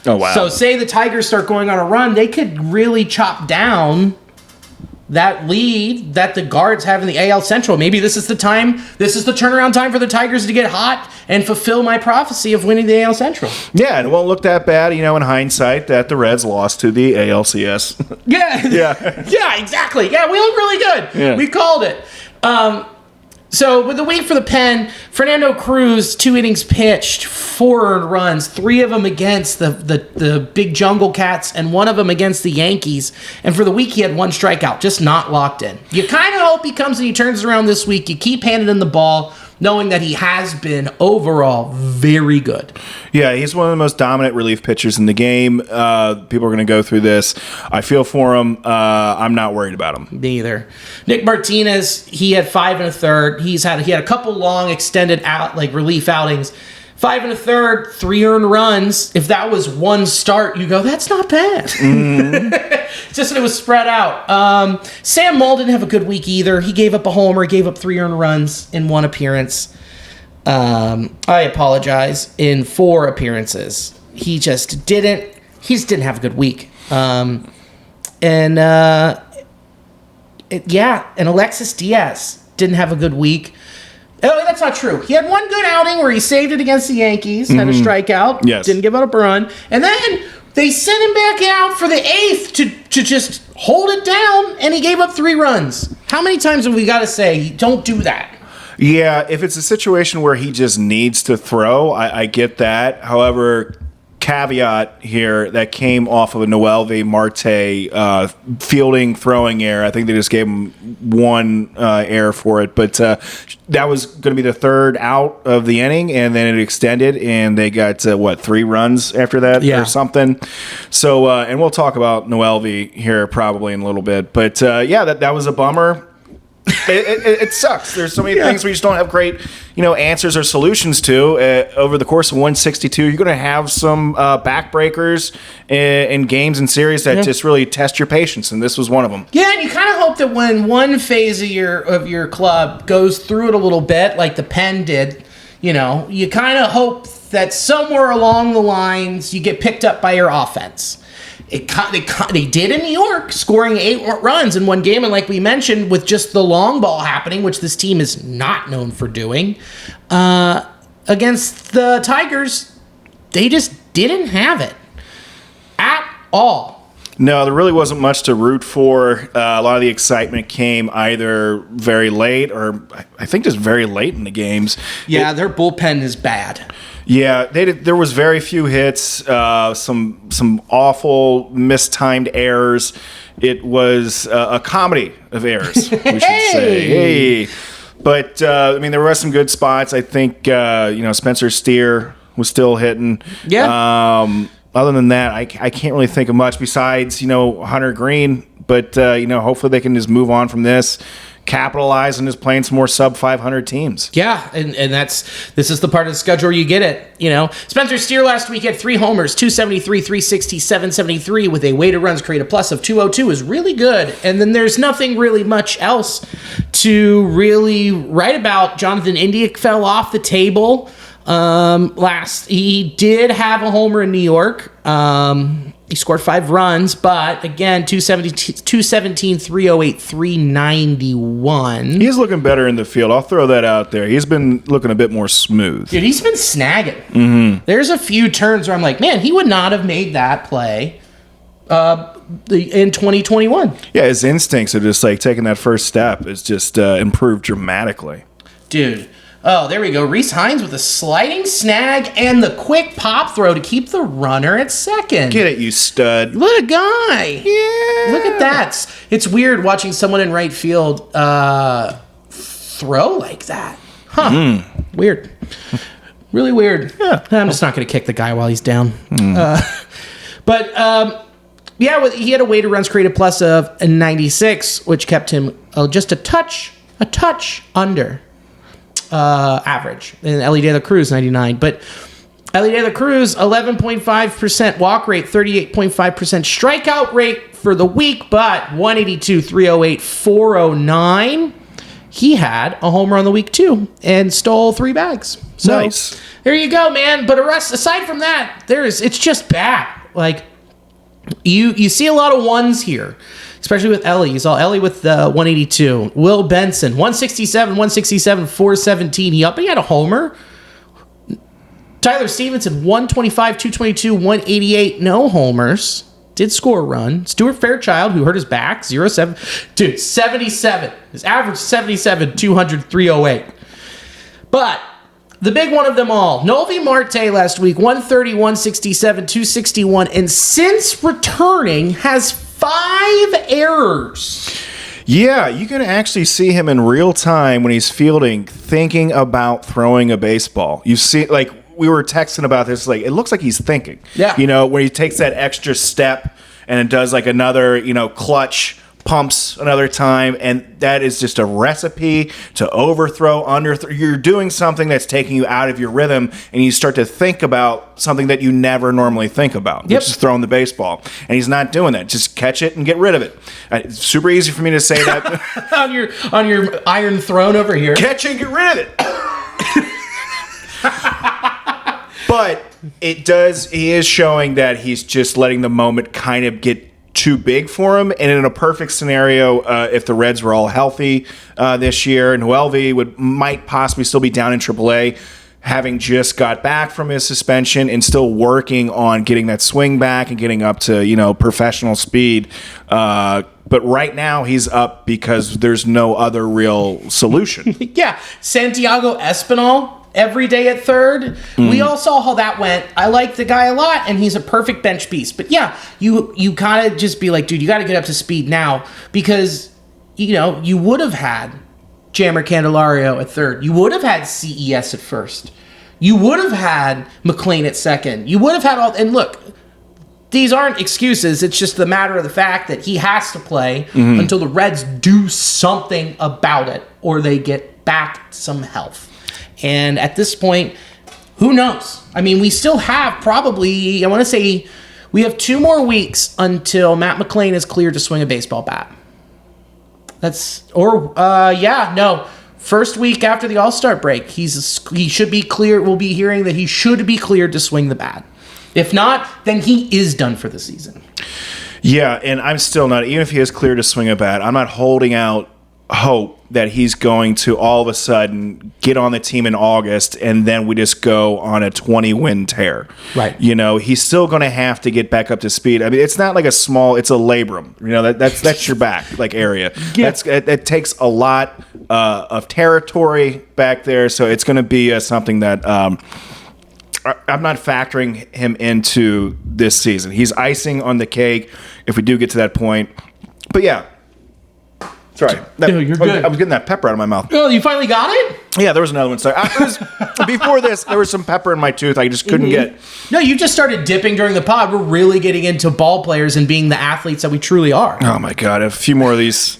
Oh, wow. So say the Tigers start going on a run, they could really chop down that lead that the Guards have in the AL Central. Maybe this is the time, this is the turnaround time for the Tigers to get hot and fulfill my prophecy of winning the AL Central. Yeah, and it won't look that bad, in hindsight, that the Reds lost to the ALCS. Yeah. Yeah, exactly. Yeah, we look really good. Yeah. We called it. So with the wait for the pen, Fernando Cruz, 2 innings pitched, 4 earned runs, 3 of them against the big Jungle Cats and 1 of them against the Yankees. And for the week, he had 1 strikeout, just not locked in. You kind of hope he comes and he turns around this week. You keep handing him the ball, knowing that he has been overall very good. Yeah, he's one of the most dominant relief pitchers in the game. People are going to go through this. I feel for him. I'm not worried about him. Neither. Nick Martinez, he had 5 1/3. He had a couple long extended relief outings. 5 1/3, 3 earned runs. If that was 1 start, you go, that's not bad. Just that it was spread out. Sam Mull didn't have a good week either. He gave up a homer, gave up 3 earned runs in 1 appearance. I apologize, in 4 appearances. He just didn't have a good week. And Alexis Diaz didn't have a good week. Oh, that's not true. He had 1 good outing where he saved it against the Yankees, had a strikeout, didn't give up a run, and then they sent him back out for the 8th to just hold it down, and he gave up 3 runs. How many times have we got to say, don't do that? Yeah, if it's a situation where he just needs to throw, I get that. However, caveat here, that came off of a Noelvi Marte fielding throwing error. I think they just gave him 1 error for it, but that was going to be the 3rd out of the inning, and then it extended, and they got 3 runs after that or something. So, and we'll talk about Noelvi here probably in a little bit, but that was a bummer. It sucks. There's so many things we just don't have great, answers or solutions to. Over the course of 162, you're going to have some backbreakers in games and series that just really test your patience, and this was one of them. Yeah, and you kind of hope that when one phase of your club goes through it a little bit, like the Pen did, you kind of hope that somewhere along the lines you get picked up by your offense. They did in New York, scoring 8 runs in 1 game, and like we mentioned, with just the long ball happening, which this team is not known for doing, against the Tigers, they just didn't have it at all. No, there really wasn't much to root for. A lot of the excitement came either very late or I think just very late in the games. Yeah, their bullpen is bad. Yeah, there was very few hits, some awful mistimed errors. It was a comedy of errors, we should say. Hey. But, there were some good spots. I think, Spencer Steer was still hitting. Yeah. Other than that, I can't really think of much besides, Hunter Green. But, hopefully they can just move on from this, capitalize, and just playing some more sub-500 teams. Yeah, and this is the part of the schedule you get it. Spencer Steer last week had 3 homers, 273, 360, 773 with a weighted runs created plus of 202 is really good. And then there's nothing really much else to really write about. Jonathan India fell off the table. He did have a homer in New York. He scored 5 runs, but again, 217, 308, 391. He's looking better in the field. I'll throw that out there. He's been looking a bit more smooth. Dude, he's been snagging. Mm-hmm. There's a few turns where I'm like, man, he would not have made that play in 2021. Yeah, his instincts are just like taking that first step is just improved dramatically. Dude. Oh, there we go. Reese Hines with a sliding snag and the quick pop throw to keep the runner at second. Get it, you stud. What a guy. Yeah. Look at that. It's weird watching someone in right field throw like that. Huh. Mm. Weird. Really weird. Yeah. I'm just not going to kick the guy while he's down. Yeah, he had a weighted runs created plus of 96, which kept him just a touch under average. And Elly De La Cruz, 99. But Elly De La Cruz, 11.5% walk rate, 38.5% strikeout rate for the week, but 182, 308, 409. He had a homer on the week, too, and stole 3 bags. So, nice. There you go, man. But aside from that, it's just bad. Like, you see a lot of ones here, especially with Elly. You saw Elly with 182. Will Benson, 167, 417. He had a homer. Tyler Stevenson, 125, 222, 188. No homers. Did score a run. Stuart Fairchild, who hurt his back, 0-7. Dude, 77. His average 77, 200, 308. But the big one of them all, Noelvi Marte last week, 130, 167, 261, and since returning has 5 errors. Yeah, you can actually see him in real time when he's fielding, thinking about throwing a baseball. You see, like, we were texting about this, like, it looks like he's thinking. Yeah. You know, when he takes that extra step and it does, like, another, clutch, pumps another time, and that is just a recipe to overthrow, underthrow. You're doing something that's taking you out of your rhythm, and you start to think about something that you never normally think about, which is throwing the baseball. And he's not doing that. Just catch it and get rid of it. It's super easy for me to say that. on your iron throne over here. Catch it and get rid of it. But he is showing that he's just letting the moment kind of get too big for him. And in a perfect scenario, if the Reds were all healthy this year, Noelvi might possibly still be down in AAA, having just got back from his suspension and still working on getting that swing back and getting up to, professional speed. But right now he's up because there's no other real solution. Yeah. Santiago Espinal every day at third. We all saw how that went. I like the guy a lot, and he's a perfect bench piece. But yeah, you kind of just be like, dude, you got to get up to speed now, because you would have had Jammer Candelario at third. You would have had CES at first. You would have had McLean at second. You would have had all. And look, these aren't excuses. It's just the matter of the fact that he has to play until the Reds do something about it, or they get back some health. And at this point, who knows? I mean, we still have probably, I want to say, we have 2 more weeks until Matt McLean is cleared to swing a baseball bat. First week after the All-Star break, he should be cleared. We'll be hearing that he should be cleared to swing the bat. If not, then he is done for the season. Yeah, and I'm still not, even if he is cleared to swing a bat, I'm not holding out hope that he's going to all of a sudden get on the team in August and then we just go on a 20-win tear. Right. He's still going to have to get back up to speed. I mean, it's not like it's a labrum. That's your back area. Yeah. It takes a lot of territory back there, so it's going to be something that I'm not factoring him into this season. He's icing on the cake if we do get to that point. But yeah. Sorry. You're good. I was getting that pepper out of my mouth. Oh, you finally got it? Yeah, there was another one. Sorry. Before this, there was some pepper in my tooth I just couldn't get. No, you just started dipping during the pod. We're really getting into ball players and being the athletes that we truly are. Oh, my God. A few more of these,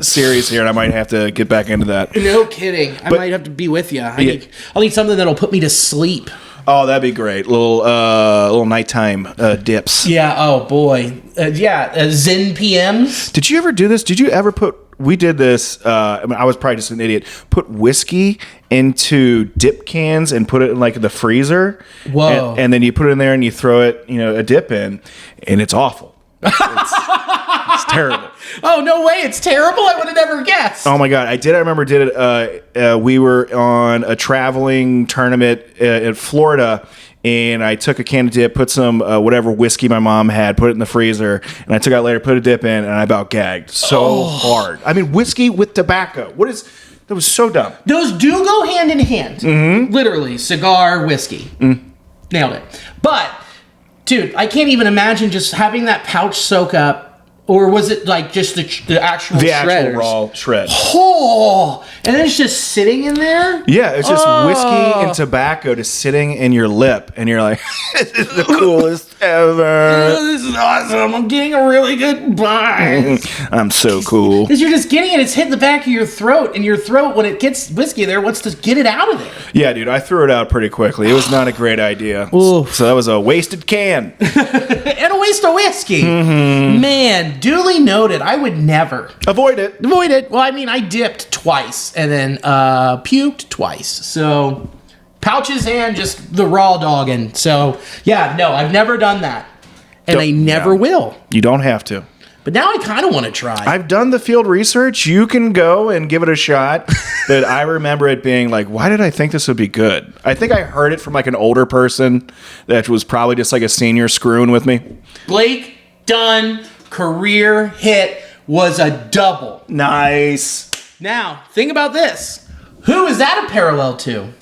series here, and I might have to get back into that. No kidding. I might have to be with you. I'll need something that'll put me to sleep. Oh, that'd be great. Little nighttime dips. Yeah. Oh boy. Zen PMs. Did you ever do this? Did you ever put we did this. I was probably just an idiot. Put whiskey into dip cans and put it in like the freezer. Whoa! And then you put it in there and you throw it, a dip in, and it's awful. It's terrible. Oh, no way. It's terrible. I would have never guessed. Oh, my God. I remember did it. We were on a traveling tournament in Florida, and I took a can of dip, put some whatever whiskey my mom had, put it in the freezer, and I took it out later, put a dip in, and I about gagged so hard. I mean, whiskey with tobacco. That was so dumb. Those do go hand in hand. Mm-hmm. Literally, cigar, whiskey. Nailed it. But, dude, I can't even imagine just having that pouch soak up. Or was it like just the actual shredders? The actual raw shred. Oh, and then it's just sitting in there? Yeah, it's just whiskey and tobacco just sitting in your lip. And you're like, this is the coolest ever. This is awesome. I'm getting a really good bite. I'm so cool. Because you're just getting it. It's hitting the back of your throat. And your throat, when it gets whiskey there, wants to get it out of there. Yeah, dude, I threw it out pretty quickly. It was not a great idea. Oof. So that was a wasted can. And a waste of whiskey. Mm-hmm. Man, duly noted. I would never. Avoid it. Well, I mean, I dipped twice and then puked twice. So, pouches and just the raw dogging. So, yeah, no, I've never done that. And I never will. You don't have to. But now I kind of want to try. I've done the field research. You can go and give it a shot. But I remember it being like, why did I think this would be good? I think I heard it from like an older person that was probably just like a senior screwing with me. Blake Dunn career hit was a double. Nice. Now, think about this. Who is that a parallel to?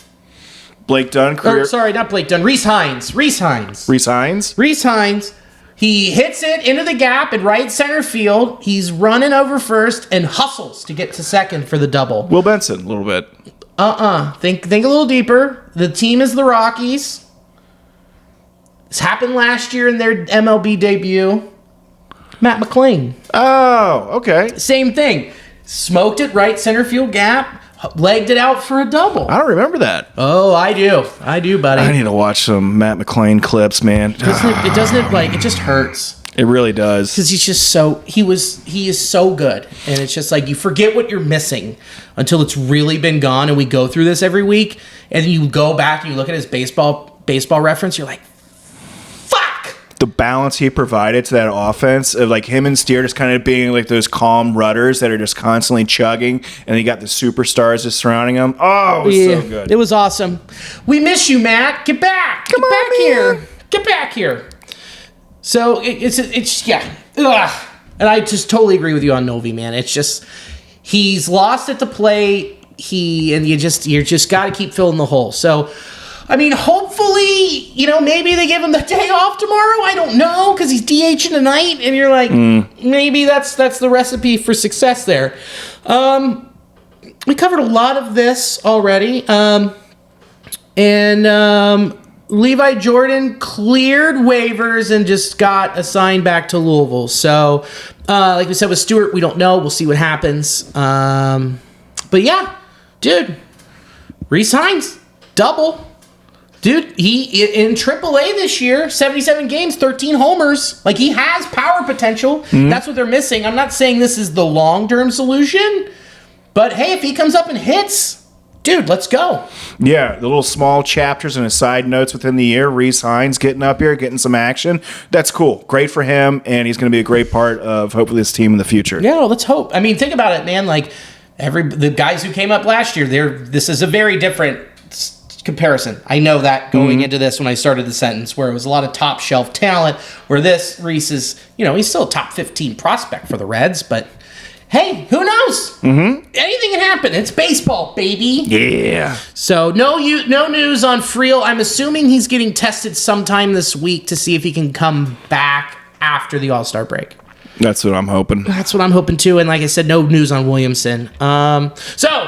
Blake Dunn career. Sorry, not Blake Dunn. Reese Hines. Reese Hines. He hits it into the gap in right center field. He's running over first and hustles to get to second for the double. Will Benson, a little bit. Think a little deeper. The team is the Rockies. This happened last year in their MLB debut. Matt McClain. Oh, okay. Same thing. Smoked it right center field gap. Legged it out for a double. I don't remember that. Oh, I do, buddy. I need to watch some Matt McClain clips, man. It just hurts. It really does. Because he's just he is so good. And it's just like you forget what you're missing until it's really been gone. And we go through this every week. And then you go back and you look at his baseball reference. You're like, the balance he provided to that offense of like him and Steer just kind of being like those calm rudders that are just constantly chugging, and he got the superstars just surrounding him. Oh, it was so good. It was awesome. We miss you, Matt. Get back. Get back here. Get back here. So it's yeah. Ugh. And I just totally agree with you on Noelvi, man. It's just he's lost at the plate. You just got to keep filling the hole. So. I mean, hopefully, maybe they give him the day off tomorrow. I don't know, because he's DHing tonight, and you're like, maybe that's the recipe for success there. We covered a lot of this already, and Levi Jordan cleared waivers and just got assigned back to Louisville. So, like we said with Stewart, we don't know. We'll see what happens. But yeah, dude, Reese Hines, double. Dude, he in AAA this year, 77 games, 13 homers. Like, he has power potential. Mm-hmm. That's what they're missing. I'm not saying this is the long-term solution, but hey, if he comes up and hits, dude, let's go. Yeah, the little small chapters and his side notes within the year. Reese Hines getting up here, getting some action. That's cool. Great for him, and he's going to be a great part of hopefully this team in the future. Yeah, let's hope. I mean, think about it, man. Like, the guys who came up last year, this is a very different comparison. I know that going into this when I started the sentence, where it was a lot of top shelf talent, where this Reese is, he's still a top 15 prospect for the Reds, but hey, who knows? Mm-hmm. Anything can happen. It's baseball, baby. Yeah. So no news on Friel. I'm assuming he's getting tested sometime this week to see if he can come back after the All-Star break. That's what I'm hoping. That's what I'm hoping too. And like I said, no news on Williamson. So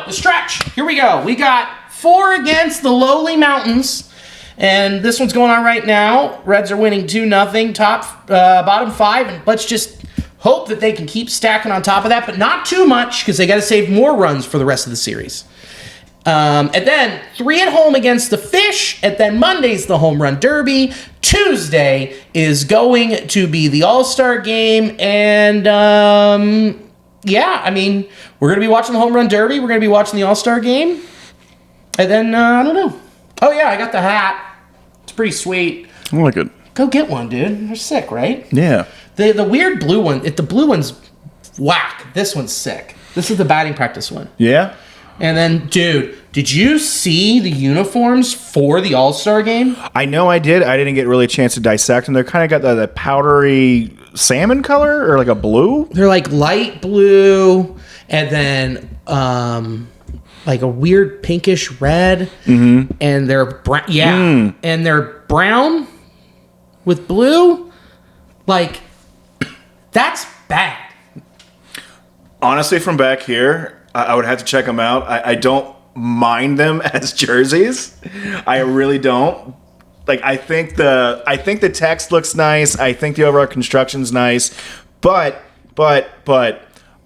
the stretch. Here we go. We got 4 against the lowly Mountains, and this one's going on right now. Reds are winning 2-0, bottom 5, and let's just hope that they can keep stacking on top of that, but not too much, because they got to save more runs for the rest of the series. And then 3 at home against the Fish, and then Monday's the Home Run Derby. Tuesday is going to be the All-Star game, and yeah, I mean, we're going to be watching the Home Run Derby. We're going to be watching the All-Star Game. And then, I don't know. Oh, yeah, I got the hat. It's pretty sweet. I like it. Go get one, dude. They're sick, right? Yeah. The weird blue one, the blue one's whack. This one's sick. This is the batting practice one. Yeah? And then, dude, did you see the uniforms for the All-Star Game? I know I did. I didn't get really a chance to dissect them. They're kind of got the powdery salmon color or like a blue. They're like light blue and then like a weird pinkish red. Mm-hmm. And they're brown. Yeah. And they're brown with blue. Like, that's bad. Honestly, from back here, I would have to check them out. I don't mind them as jerseys. I really don't. Like, I think the text looks nice. I think the overall construction's nice. But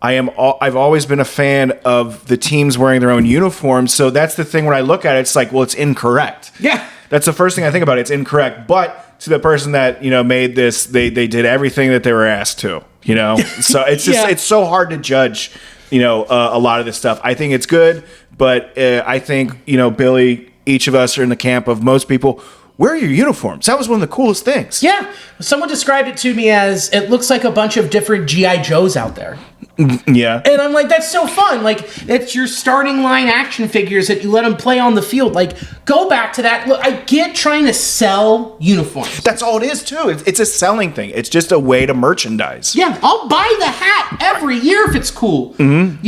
I've always been a fan of the teams wearing their own uniforms. So that's the thing when I look at it, it's like, well, it's incorrect. Yeah. That's the first thing I think about. It's incorrect. But to the person that, made this, they did everything that they were asked to, So it's just, it's so hard to judge, a lot of this stuff. I think it's good, but I think, Billy, each of us are in the camp of most people. Where are your uniforms? That was one of the coolest things. Yeah. Someone described it to me as it looks like a bunch of different G.I. Joes out there. Yeah. And I'm like, that's so fun. Like, it's your starting line action figures that you let them play on the field. Like, go back to that. Look, I get trying to sell uniforms. That's all it is, too. It's a selling thing. It's just a way to merchandise. Yeah. I'll buy the hat every year if it's cool. Mm-hmm.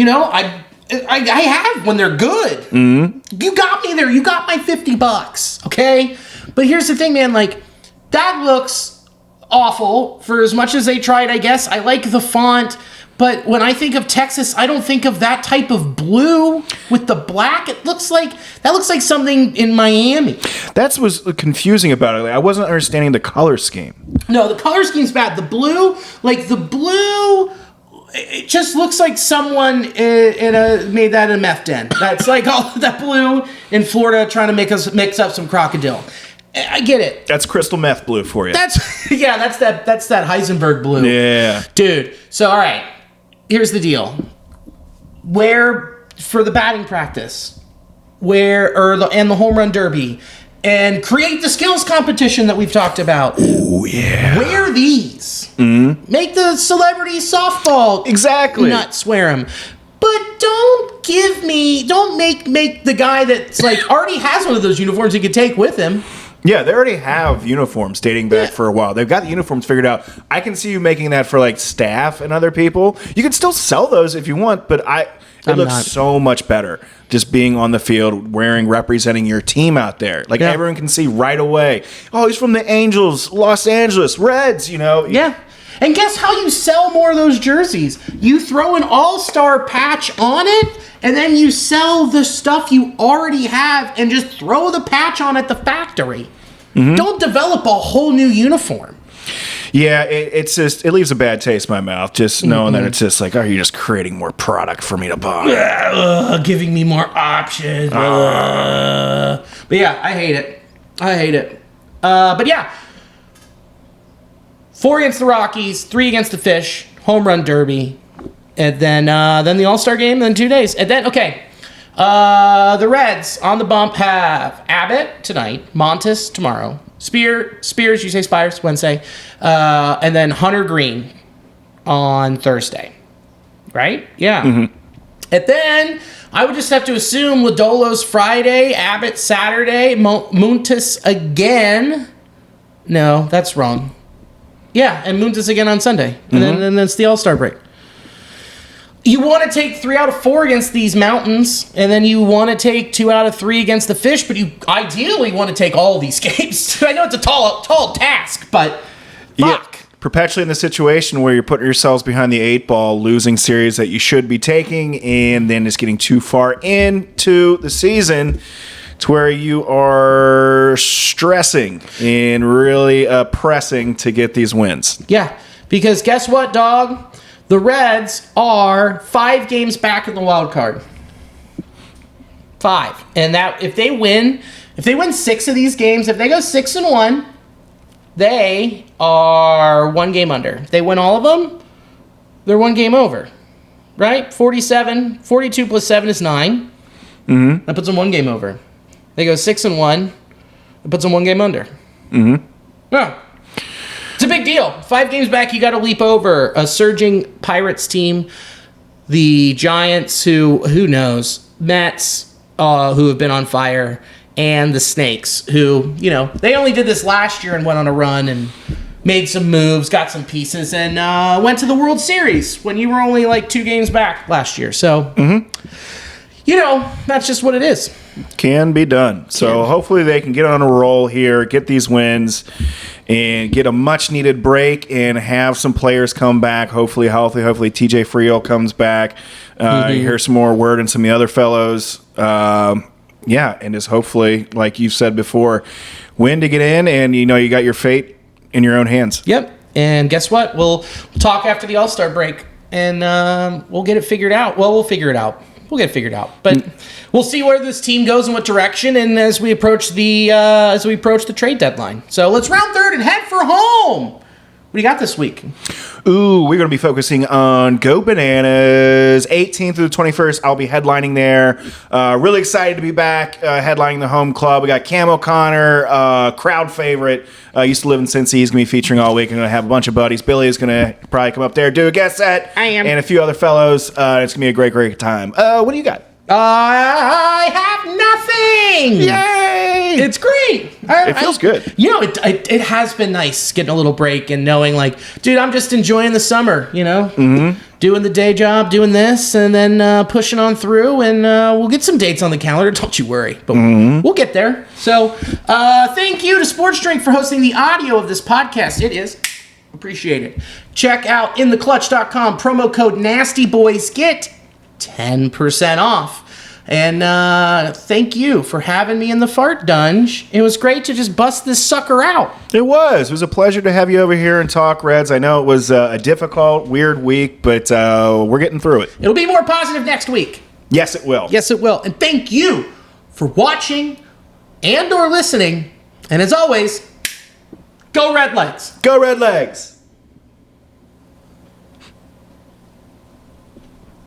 I have when they're good. Mm-hmm. You got me there. You got my $50. Okay? But here's the thing, man. Like, that looks awful for as much as they tried, I guess. I like the font. But when I think of Texas, I don't think of that type of blue with the black. That looks like something in Miami. That's what's confusing about it. Like, I wasn't understanding the color scheme. No, the color scheme's bad. The blue, it just looks like someone made that in a meth den. That's like all that blue in Florida trying to mix up some crocodile. I get it. That's crystal meth blue for you. That's that Heisenberg blue. Yeah. Dude. So all right. Here's the deal. Where for the batting practice, and the home run derby, and create the skills competition that we've talked about. Oh yeah. Wear these. Mm-hmm. Make the celebrity softball. Exactly. Nuts wear them. But don't make the guy that's like already has one of those uniforms he could take with him. Yeah, they already have uniforms dating back for a while. They've got the uniforms figured out. I can see you making that for like staff and other people. You can still sell those if you want, but it looks so much better just being on the field, representing your team out there. Like everyone can see right away. Oh, he's from the Angels, Los Angeles Reds, Yeah. And guess how you sell more of those jerseys? You throw an all-star patch on it, and then you sell the stuff you already have and just throw the patch on at the factory. Mm-hmm. Don't develop a whole new uniform. Yeah, it leaves a bad taste in my mouth just knowing that it's just like, oh, you're just creating more product for me to buy. Giving me more options. But yeah, I hate it. But yeah. 4 against the Rockies, 3 against the Fish, home run derby, and then the All-Star game, then 2 days. And then, the Reds on the bump have Abbott tonight, Montes tomorrow, Spears, you say Spires, Wednesday, and then Hunter Green on Thursday. Right? Yeah. Mm-hmm. And then I would just have to assume Lodolo's Friday, Abbott Saturday, Montes again. No, that's wrong. Yeah, and Muntis again on Sunday. And then it's the All-Star break. You want to take 3 out of 4 against these Mountains, and then you want to take 2 out of 3 against the Fish, but you ideally want to take all these games. I know it's a tall task, but fuck. Yeah, perpetually in the situation where you're putting yourselves behind the 8 ball, losing series that you should be taking, and then just getting too far into the season to where you are stressing and really pressing to get these wins. Yeah, because guess what, dog? The Reds are 5 games back in the wild card. 5. And that if they win 6 of these games, if they go 6-1, they are 1 game under. If they win all of them, they're 1 game over. right? 47, 42 plus 7 is 9. Mm-hmm. That puts them 1 game over. They go 6-1. That puts them 1 game under. Mm-hmm. Yeah. It's a big deal. 5 games back, you got to leap over a surging Pirates team, the Giants, who knows, Mets, who have been on fire, and the Snakes, who, they only did this last year and went on a run and made some moves, got some pieces, and went to the World Series when you were only like 2 games back last year. So, that's just what it is. Can be done. So hopefully they can get on a roll here, get these wins, and get a much-needed break and have some players come back, hopefully healthy. Hopefully TJ Friel comes back. You hear some more word and some of the other fellows. And just hopefully, like you said before, win to get in, and you got your fate in your own hands. Yep. And guess what? We'll talk after the All-Star break, and we'll get it figured out. Well, we'll figure it out. We'll get it figured out. But we'll see where this team goes and what direction, and as we approach the trade deadline. So let's round third and head for home. What do you got this week? Ooh, we're going to be focusing on Go Bananas, 18th through the 21st. I'll be headlining there. Really excited to be back headlining the home club. We got Cam O'Connor, crowd favorite. Used to live in Cincy. He's going to be featuring all week. I'm going to have a bunch of buddies. Billy is going to probably come up there, do a guest set. I am. And a few other fellows. It's going to be a great, great time. What do you got? I have nothing. Yay! It's great. It feels good. It has been nice getting a little break and knowing, like, dude, I'm just enjoying the summer, doing the day job, doing this, and then pushing on through, and we'll get some dates on the calendar. Don't you worry. But we'll get there. So thank you to Sports Drink for hosting the audio of this podcast. It is appreciated. Check out intheclutch.com, promo code NASTYBOYS. Get 10% off. And thank you for having me in the fart dunge. It was great to just bust this sucker out. It was a pleasure to have you over here and talk, Reds. I know it was a difficult, weird week, but we're getting through it. It'll be more positive next week. Yes, it will. Yes, it will. And thank you for watching and or listening. And as always, go Red Legs. Go Red Legs.